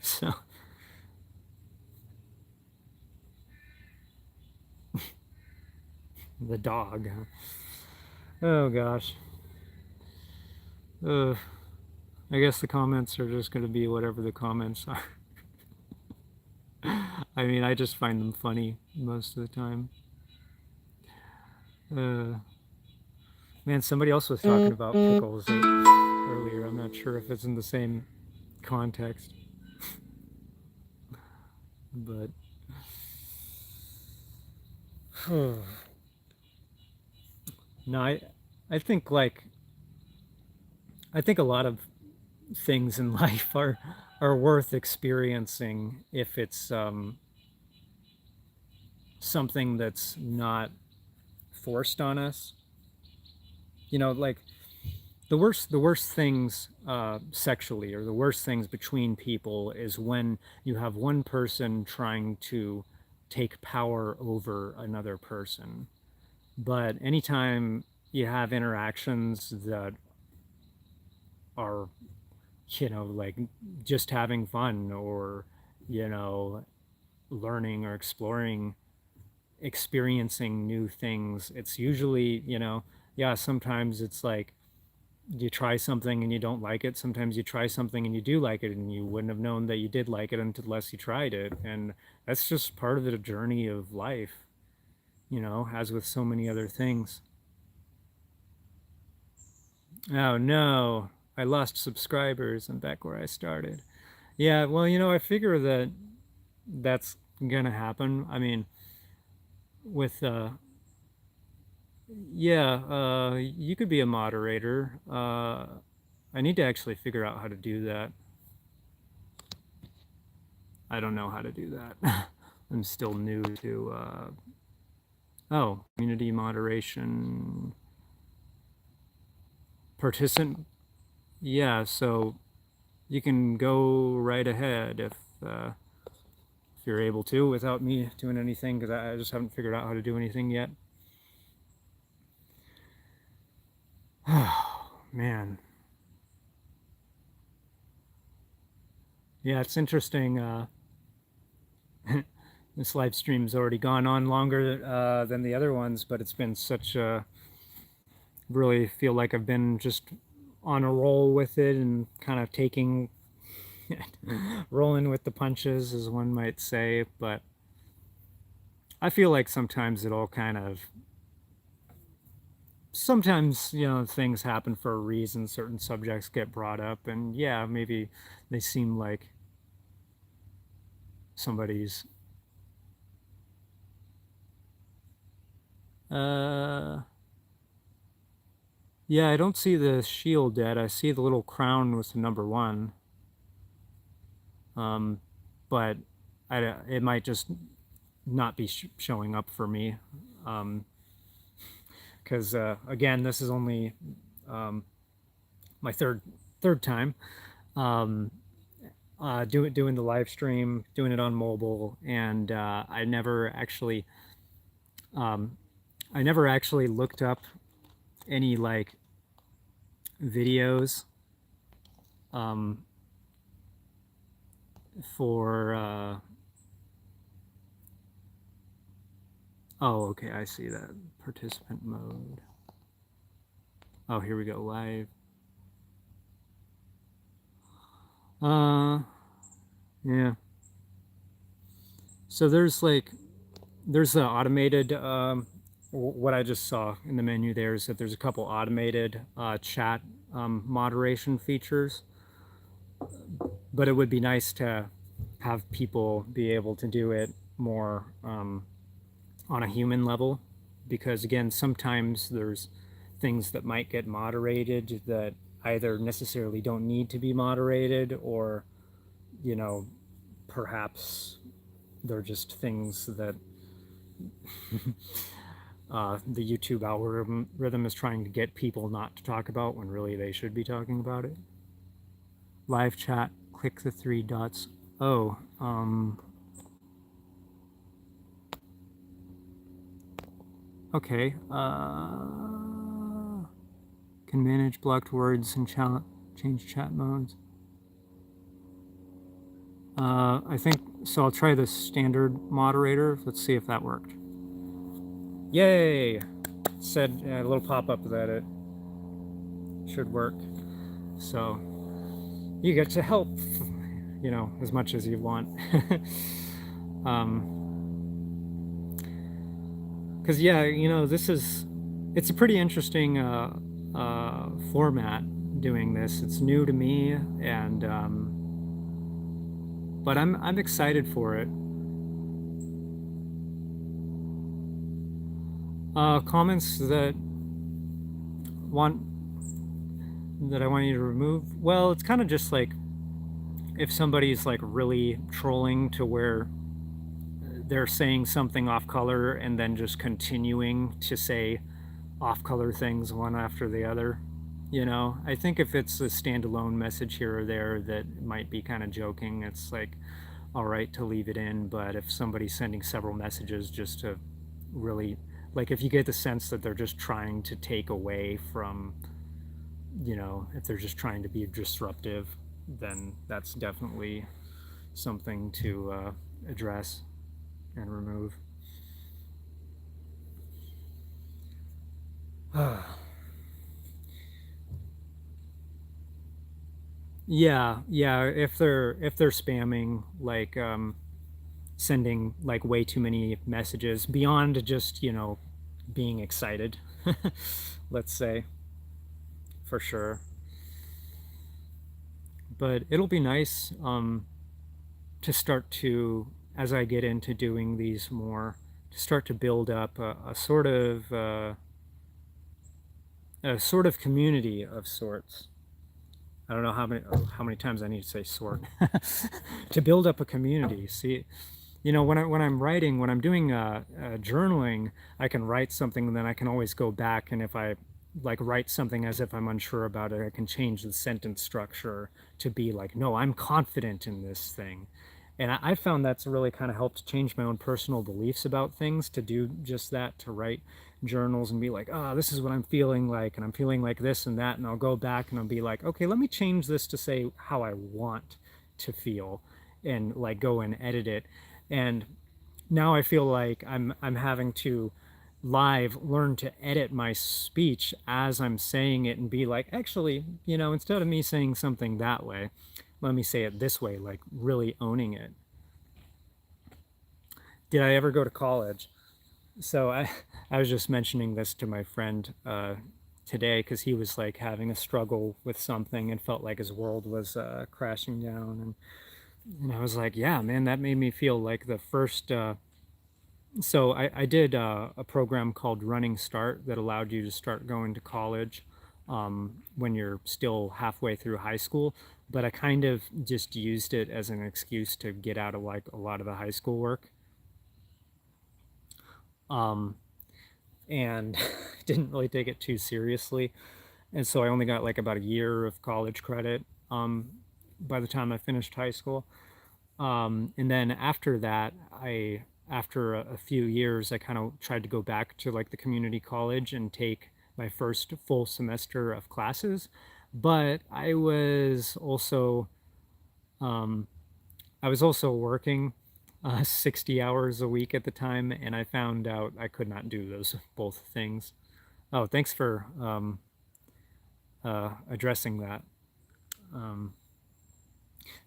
So the dog. Oh gosh. uh, I guess the comments are just going to be whatever the comments are. I mean, I just find them funny most of the time. uh, Man, somebody else was talking about pickles earlier. I'm not sure if it's in the same context, but no, I think like, I think a lot of things in life are worth experiencing if it's something that's not forced on us. You know, like the worst things sexually, or the worst things between people, is when you have one person trying to take power over another person. But anytime you have interactions that are, you know, like just having fun, or you know, learning or exploring, experiencing new things, it's usually, you know, yeah, sometimes it's like you try something and you don't like it. Sometimes you try something and you do like it, and you wouldn't have known that you did like it unless you tried it. And that's just part of the journey of life, you know, as with so many other things. Oh no, I lost subscribers. I'm back where I started. Yeah, well, you know, I figure that that's gonna happen. I mean, with yeah, you could be a moderator. I need to actually figure out how to do that. I don't know how to do that. I'm still new to oh, community moderation participant. Yeah, so you can go right ahead if you're able to without me doing anything, because I just haven't figured out how to do anything yet. Oh man, yeah, it's interesting. This live stream's already gone on longer than the other ones, but it's been such a really feel like I've been just on a roll with it and kind of taking rolling with the punches, as one might say. But I feel like sometimes it all kind of sometimes, you know, things happen for a reason. Certain subjects get brought up, and yeah, maybe they seem like somebody's uh yeah, I don't see the shield yet. I see the little crown with the number one. Um, but it might just not be showing up for me. Because again, this is only my third time doing the live stream, doing it on mobile, and I never actually looked up any like videos for oh, okay, I see that participant mode. Oh, here we go, live. Yeah. So there's the automated what I just saw in the menu there is that there's a couple automated chat moderation features, but it would be nice to have people be able to do it more on a human level, because again, sometimes there's things that might get moderated that either necessarily don't need to be moderated, or you know, perhaps they're just things that the YouTube algorithm is trying to get people not to talk about when really they should be talking about it. Live chat, click the three dots. Oh, okay. Can manage blocked words and change chat modes. I think so. I'll try the standard moderator. Let's see if that worked. Yay! It said a little pop-up that it should work. So you get to help, you know, as much as you want. Because yeah, you know, it's a pretty interesting format doing this. It's new to me, and but I'm excited for it. Comments that I want you to remove. Well, it's kind of just like if somebody's like really trolling to where they're saying something off color and then just continuing to say off color things one after the other. You know, I think if it's a standalone message here or there that might be kind of joking, it's like all right to leave it in. But if somebody's sending several messages just to really, like, if you get the sense that they're just trying to take away from, you know, if they're just trying to be disruptive, then that's definitely something to address and remove. Yeah, yeah. If they're spamming, like sending like way too many messages beyond just, being excited, let's say, for sure. But it'll be nice to start to, as I get into doing these more, to start to build up a sort of community of sorts. I don't know how many times I need to say sort to build up a community. See, when I'm writing, when I'm doing journaling, I can write something and then I can always go back, and if I like write something as if I'm unsure about it, I can change the sentence structure to be like, no, I'm confident in this thing. And I found that's really kind of helped change my own personal beliefs about things, to do just that, to write journals and be like, this is what I'm feeling like, and I'm feeling like this and that, and I'll go back and I'll be like, okay, let me change this to say how I want to feel, and like go and edit it. And now I feel like I'm having to live learn to edit my speech as I'm saying it, and be like, actually, instead of me saying something that way, let me say it this way, like really owning it. Did I ever go to college? So I was just mentioning this to my friend today, because he was like having a struggle with something and felt like his world was crashing down, and I was like, yeah, man, that made me feel like the first. So I did a program called Running Start that allowed you to start going to college when you're still halfway through high school. But I kind of just used it as an excuse to get out of like a lot of the high school work. Um, and didn't really take it too seriously. And so I only got like about a year of college credit by the time I finished high school. And then after that, after a few years, I kind of tried to go back to like the community college and take my first full semester of classes. But um, I was also working 60 hours a week at the time, and I found out I could not do those both things. Oh, thanks for addressing that. Um,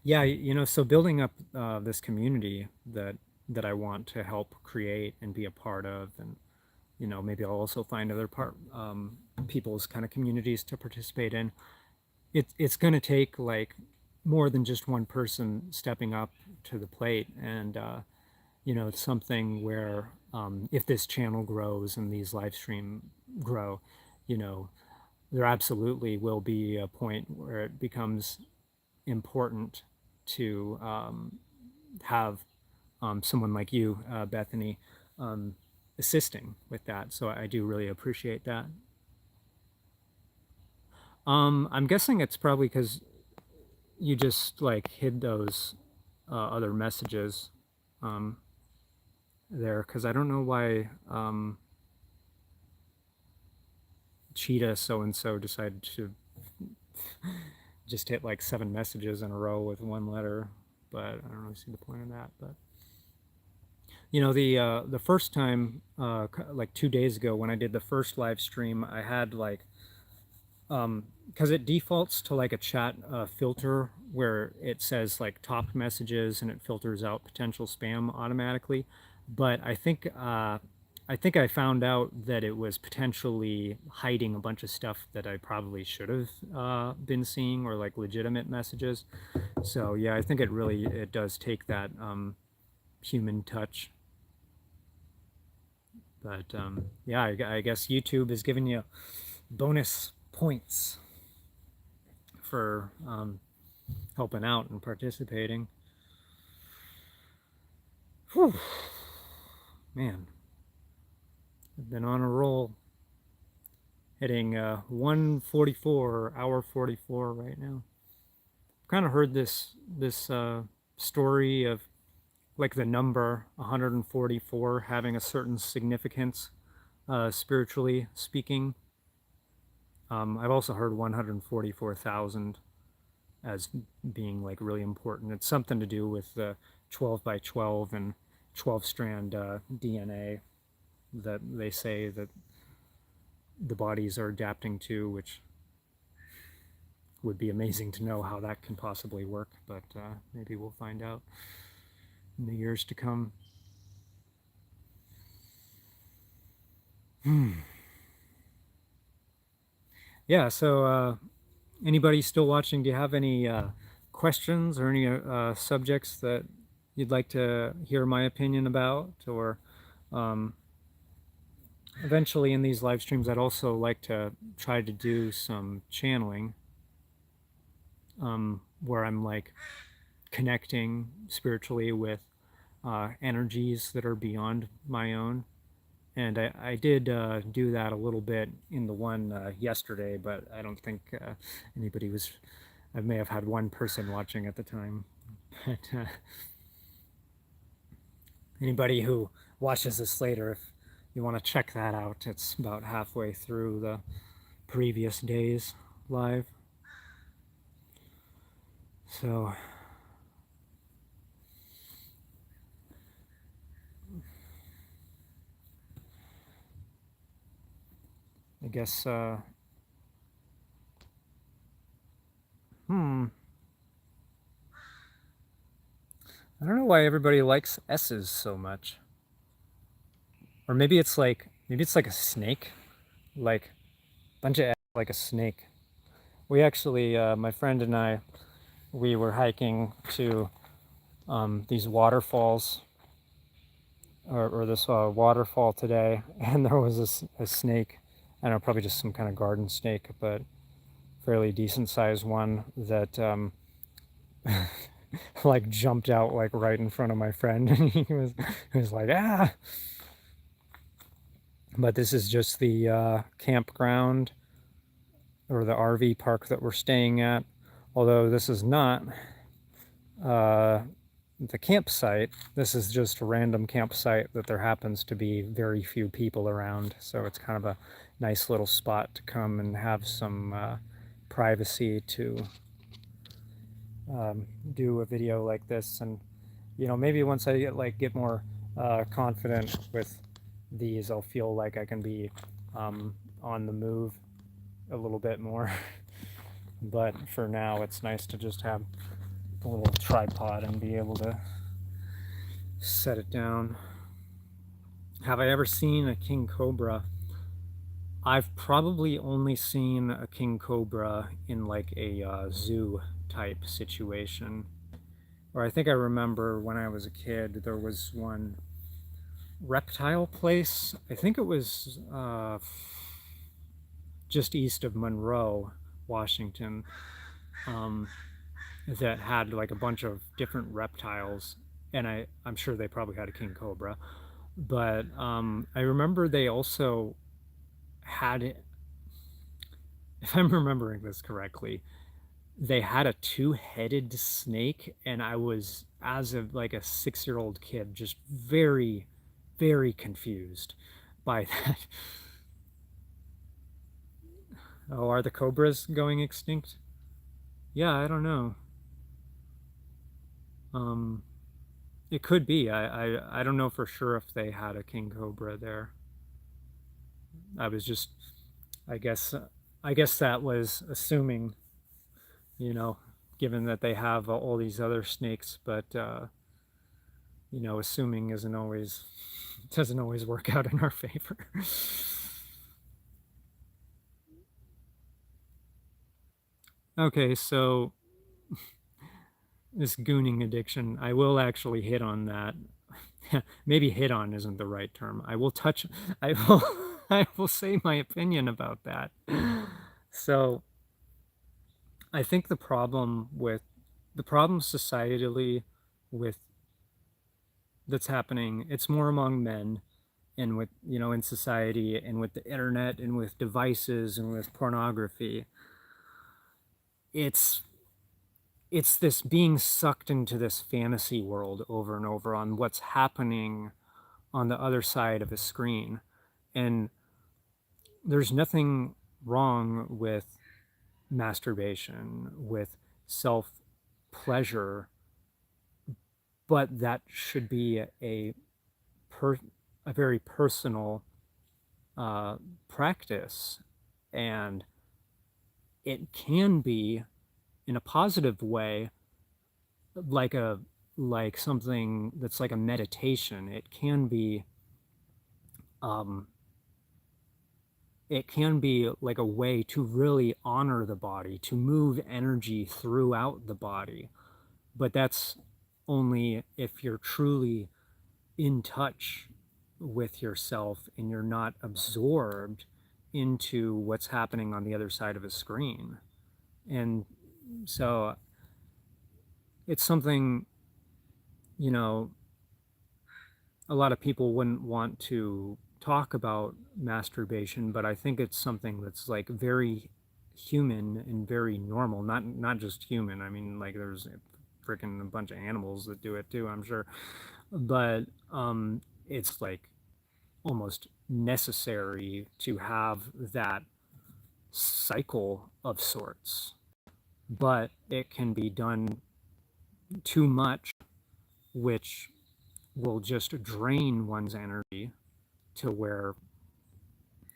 yeah, so building up this community that I want to help create and be a part of, and maybe I'll also find other people's kind of communities to participate in. It's going to take like more than just one person stepping up to the plate, and it's something where if this channel grows and these live stream grow, you know, there absolutely will be a point where it becomes important to have someone like you, Bethany, um, assisting with that. So I do really appreciate that. I'm guessing it's probably because you just like hid those other messages um, there, because I don't know why Cheetah so and so decided to just hit like 7 messages in a row with one letter, but I don't really see the point of that. But the first time, like 2 days ago when I did the first live stream, I had like because it defaults to like a chat filter where it says like top messages and it filters out potential spam automatically. But I think I found out that it was potentially hiding a bunch of stuff that I probably should have been seeing, or like legitimate messages. So yeah, I think it does take that human touch. But yeah, I guess YouTube is giving you bonus points for helping out and participating. Whew. Man, I've been on a roll, hitting 1:44, hour 44 right now. Kind of heard this story of like the number 144 having a certain significance, spiritually speaking. I've also heard 144,000. as being like really important. It's something to do with the 12 by 12 and 12 strand DNA that they say that the bodies are adapting to, which would be amazing to know how that can possibly work, but maybe we'll find out in the years to come. Yeah, so anybody still watching, do you have any questions or any subjects that you'd like to hear my opinion about? Or eventually in these live streams, I'd also like to try to do some channeling where I'm like connecting spiritually with energies that are beyond my own. And I did do that a little bit in the one yesterday, but I don't think anybody was. I may have had one person watching at the time. But anybody who watches this later, if you want to check that out, it's about halfway through the previous days live. So I guess, I don't know why everybody likes S's so much. Or maybe it's like a snake, like a bunch of S like a snake. We actually, my friend and I, we were hiking to these waterfalls, or this waterfall today, and there was a snake. I don't know, probably just some kind of garden snake, but fairly decent sized one that like jumped out like right in front of my friend, and he was like, ah. But this is just the campground or the RV park that we're staying at. Although this is not the campsite, this is just a random campsite that there happens to be very few people around. So it's kind of a nice little spot to come and have some privacy to do a video like this. And maybe once I get more confident with these, I'll feel like I can be on the move a little bit more. But for now, it's nice to just have a little tripod and be able to set it down. Have I ever seen a king cobra? I've probably only seen a king cobra in like a zoo type situation. Or I think I remember when I was a kid, there was one reptile place. I think it was just east of Monroe, Washington, that had like a bunch of different reptiles, and I'm sure they probably had a king cobra, but I remember they also had, if I'm remembering this correctly, they had a two-headed snake, and I was, as a like a 6-year-old kid, just very, very confused by that. Oh, are the cobras going extinct? Yeah, I don't know. Um, it could be. I don't know for sure if they had a king cobra there. I was just, I guess, I guess that was assuming, you know, given that they have all these other snakes, but assuming isn't always doesn't always work out in our favor. Okay, so this gooning addiction, I will actually hit on that. Maybe hit on isn't the right term. I will touch, I will, I will say my opinion about that. So I think the problem societally with that's happening, it's more among men and with, in society and with the internet and with devices and with pornography. It's this being sucked into this fantasy world over and over on what's happening on the other side of a screen. And there's nothing wrong with masturbation, with self pleasure, but that should be per, a very personal practice, and it can be in a positive way, like a like something that's like a meditation. Um, it can be like a way to really honor the body, to move energy throughout the body. But that's only if you're truly in touch with yourself and you're not absorbed into what's happening on the other side of a screen. And so it's something, you know, a lot of people wouldn't want to talk about masturbation, but I think it's something that's like very human and very normal. Not just human. I mean, like there's freaking a bunch of animals that do it too, I'm sure. But it's like almost necessary to have that cycle of sorts. But it can be done too much, which will just drain one's energy to where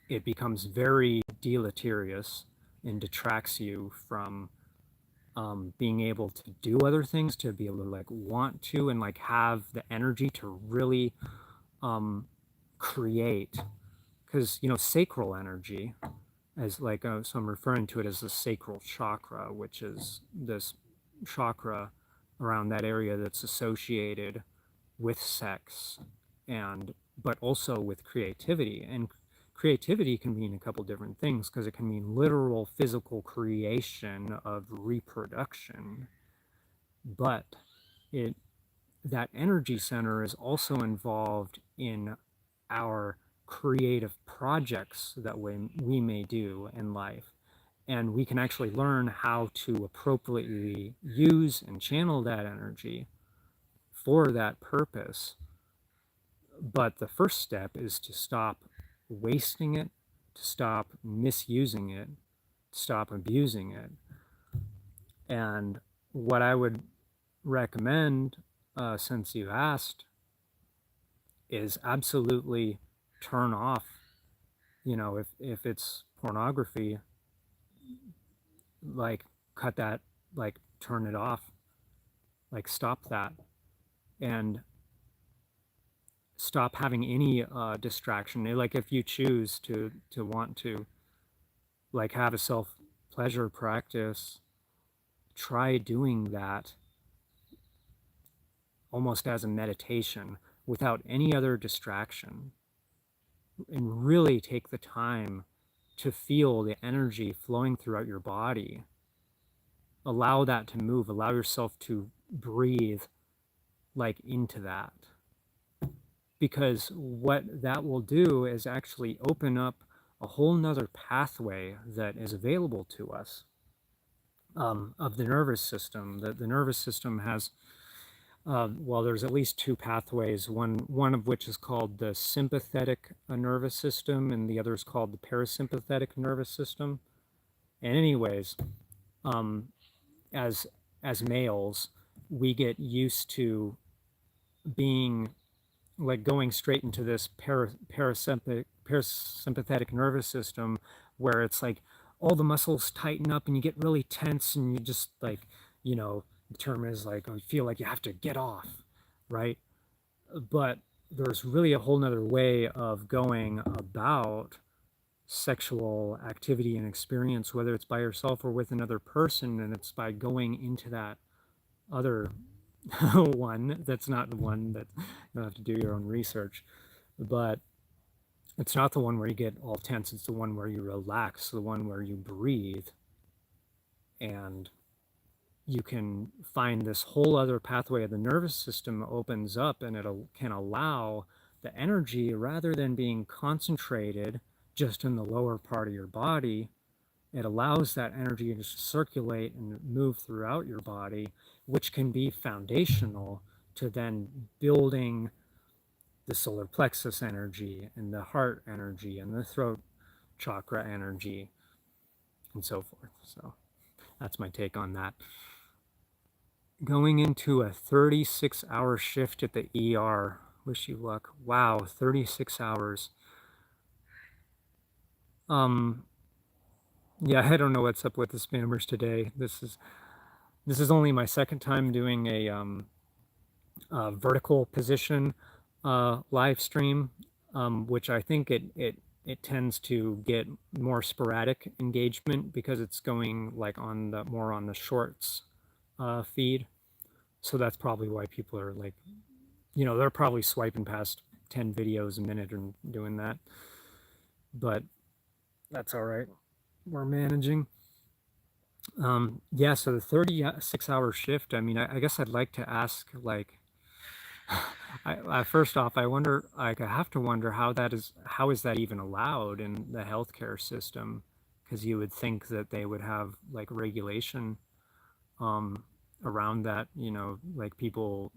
it becomes very deleterious and detracts you from being able to do other things, to be able to like want to and like have the energy to really create. Because sacral energy, as like so I'm referring to it as the sacral chakra, which is this chakra around that area that's associated with sex, and but also with creativity. And creativity can mean a couple different things, because it can mean literal physical creation of reproduction, but it that energy center is also involved in our creative projects that we may do in life. And we can actually learn how to appropriately use and channel that energy for that purpose. But the first step is to stop wasting it, to stop misusing it, to stop abusing it. And what I would recommend, since you asked, is absolutely turn off. If it's pornography, like cut that, like turn it off, like stop that, and stop having any distraction. Like if you choose to want to like have a self pleasure practice, try doing that almost as a meditation without any other distraction, and really take the time to feel the energy flowing throughout your body. Allow that to move, allow yourself to breathe like into that. Because what that will do is actually open up a whole nother pathway that is available to us, of the nervous system. The nervous system has, well, there's at least two pathways, one of which is called the sympathetic nervous system, and the other is called the parasympathetic nervous system. And anyways, as males, we get used to being like going straight into this parasympathetic nervous system, where it's like all the muscles tighten up and you get really tense, and you just like, the term is like, you feel like you have to get off, right? But there's really a whole nother way of going about sexual activity and experience, whether it's by yourself or with another person, and it's by going into that other one that's not the one that you'll have to do your own research. But it's not the one where you get all tense, it's the one where you relax, the one where you breathe, and you can find this whole other pathway of the nervous system opens up, and it can allow the energy, rather than being concentrated just in the lower part of your body, it allows that energy to circulate and move throughout your body, which can be foundational to then building the solar plexus energy and the heart energy and the throat chakra energy and so forth. So that's my take on that. Going into a 36-hour shift at the ER. Wish you luck. Wow, 36 hours. Um, yeah, I don't know what's up with the spammers today. This is only my second time doing a vertical position live stream, which I think it tends to get more sporadic engagement because it's going like on the more on the shorts feed. So that's probably why people are like, they're probably swiping past 10 videos a minute and doing that. But that's all right. We're managing. Yeah, so the 36-hour shift, I mean, I guess I'd like to ask, like, first off, I wonder, like, I have to wonder how is that even allowed in the healthcare system? Because you would think that they would have like regulation um, around that, like people,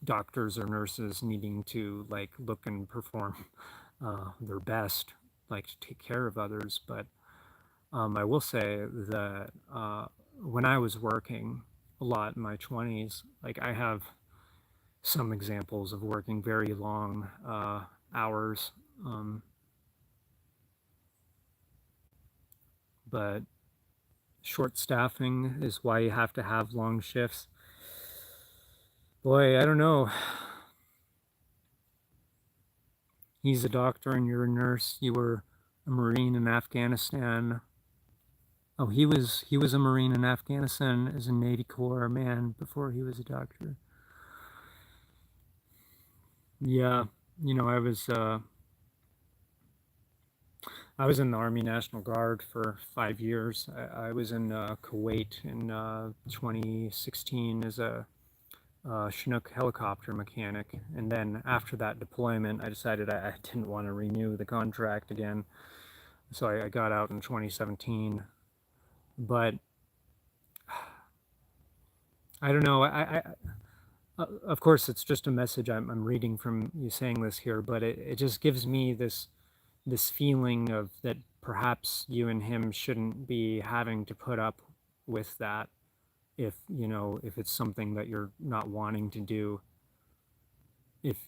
doctors or nurses needing to like look and perform their best, like to take care of others. But I will say that when I was working a lot in my 20s, like I have some examples of working very long hours, but short staffing is why you have to have long shifts. Boy, I don't know. He's a doctor and you're a nurse. You were a Marine in Afghanistan. Oh, he was a Marine in Afghanistan as a Navy Corps man before he was a doctor. Yeah, I was in the Army National Guard for 5 years. I was in Kuwait in 2016 as a Chinook helicopter mechanic. And then after that deployment, I decided I didn't want to renew the contract again. So I got out in 2017. But I don't know. Of course, it's just a message I'm reading from you saying this here, but it just gives me this feeling of that perhaps you and him shouldn't be having to put up with that if it's something that you're not wanting to do, if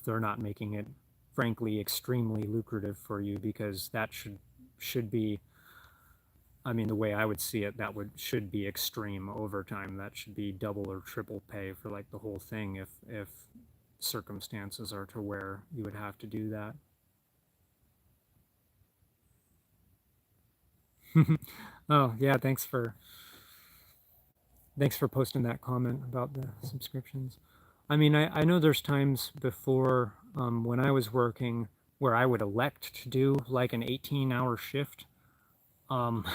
they're not making it frankly extremely lucrative for you, because that should be, I mean, the way I would see it, that should be extreme overtime. That should be double or triple pay for like the whole thing if circumstances are to where you would have to do that. Oh yeah, thanks for posting that comment about the subscriptions. I mean, I know there's times before when I was working where I would elect to do like an 18-hour shift um,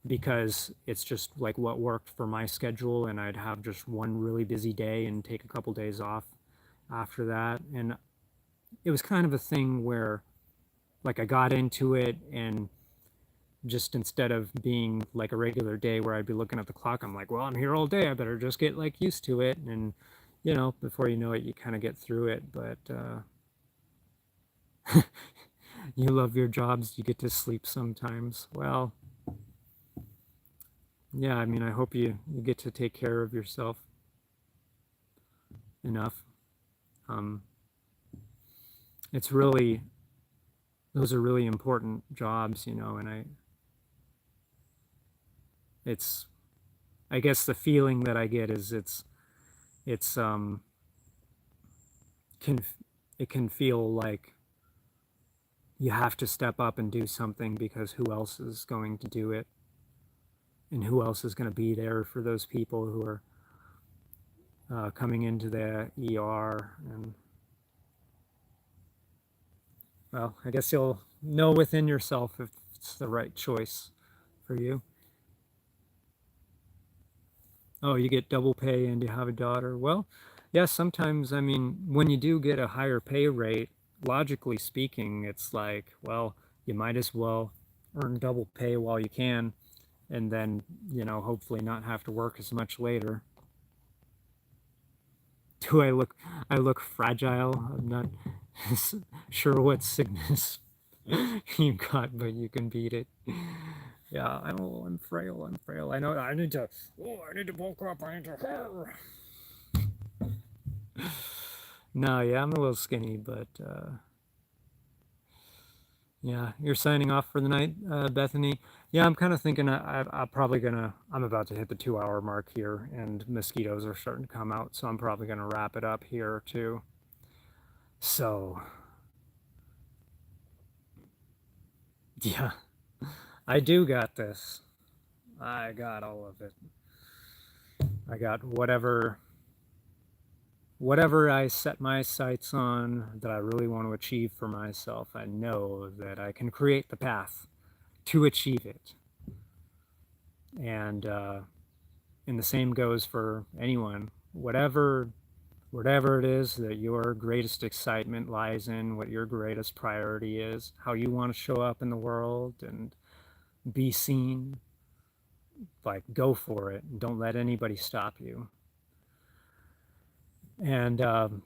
because it's just like what worked for my schedule, and I'd have just one really busy day and take a couple days off after that. And it was kind of a thing where like I got into it, and just instead of being like a regular day where I'd be looking at the clock, I'm like, well, I'm here all day. I better just get like used to it. And, before you know it, you kind of get through it. But you love your jobs. You get to sleep sometimes. Well, yeah, I mean, I hope you get to take care of yourself enough. Um, it's really, those are really important jobs, and it's, I guess the feeling that I get is it's can it can feel like you have to step up and do something because who else is going to do it, and who else is going to be there for those people who are coming into the ER. And well, I guess you'll know within yourself if it's the right choice for you. Oh, you get double pay and you have a daughter. Well, yeah, sometimes, I mean, when you do get a higher pay rate, logically speaking, it's like, well, you might as well earn double pay while you can, and then, hopefully not have to work as much later. Do I look fragile? I'm not sure what sickness you got, but you can beat it. Yeah, I'm frail. I'm frail. I know. I need to. Oh, I need to bulk up. I need to. No, yeah, I'm a little skinny, but yeah, you're signing off for the night, Bethany. Yeah, I'm kind of thinking I'm probably gonna. I'm about to hit the 2 hour mark here, and mosquitoes are starting to come out, so I'm probably gonna wrap it up here too. So yeah, I do got this. I got all of it. I got whatever I set my sights on that I really want to achieve for myself. I know that I can create the path to achieve it. And the same goes for anyone. Whatever it is that your greatest excitement lies in, what your greatest priority is, how you want to show up in the world and be seen, like go for it. Don't let anybody stop you. And I'm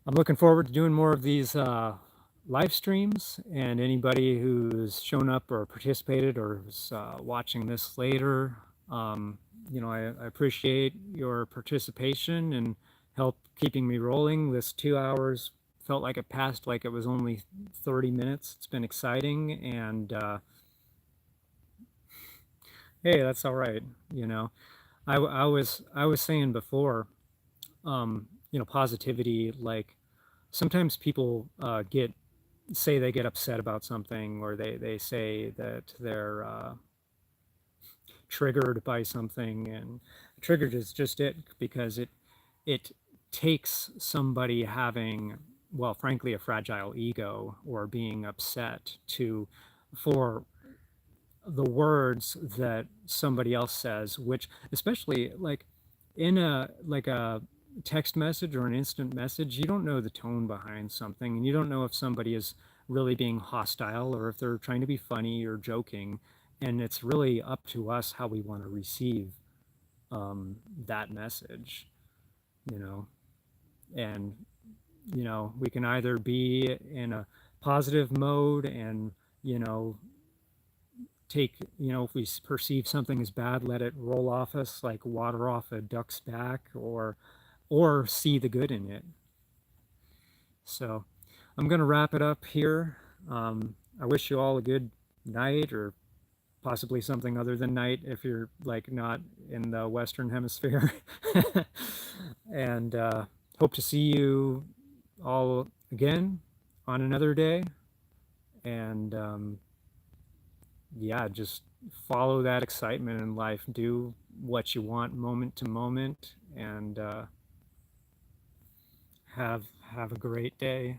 looking forward to doing more of these live streams. And anybody who's shown up or participated or is watching this later, I appreciate your participation and help keeping me rolling. This 2 hours felt like it passed like it was only 30 minutes. It's been exciting, and hey, that's all right. You know, I was saying before, positivity. Like sometimes people say they get upset about something, or they say that they're triggered by something, and triggered is just it, because it takes somebody having, well, frankly, a fragile ego or being upset to for the words that somebody else says, which especially like in a text message or an instant message, you don't know the tone behind something, and you don't know if somebody is really being hostile or if they're trying to be funny or joking. And it's really up to us how we want to receive that message, you know. And we can either be in a positive mode and you know take, if we perceive something as bad, let it roll off us like water off a duck's back, or see the good in it. So I'm going to wrap it up here. I wish you all a good night, or possibly something other than night if you're like not in the Western Hemisphere. And hope to see you all again on another day. And yeah, just follow that excitement in life. Do what you want moment to moment, and have a great day.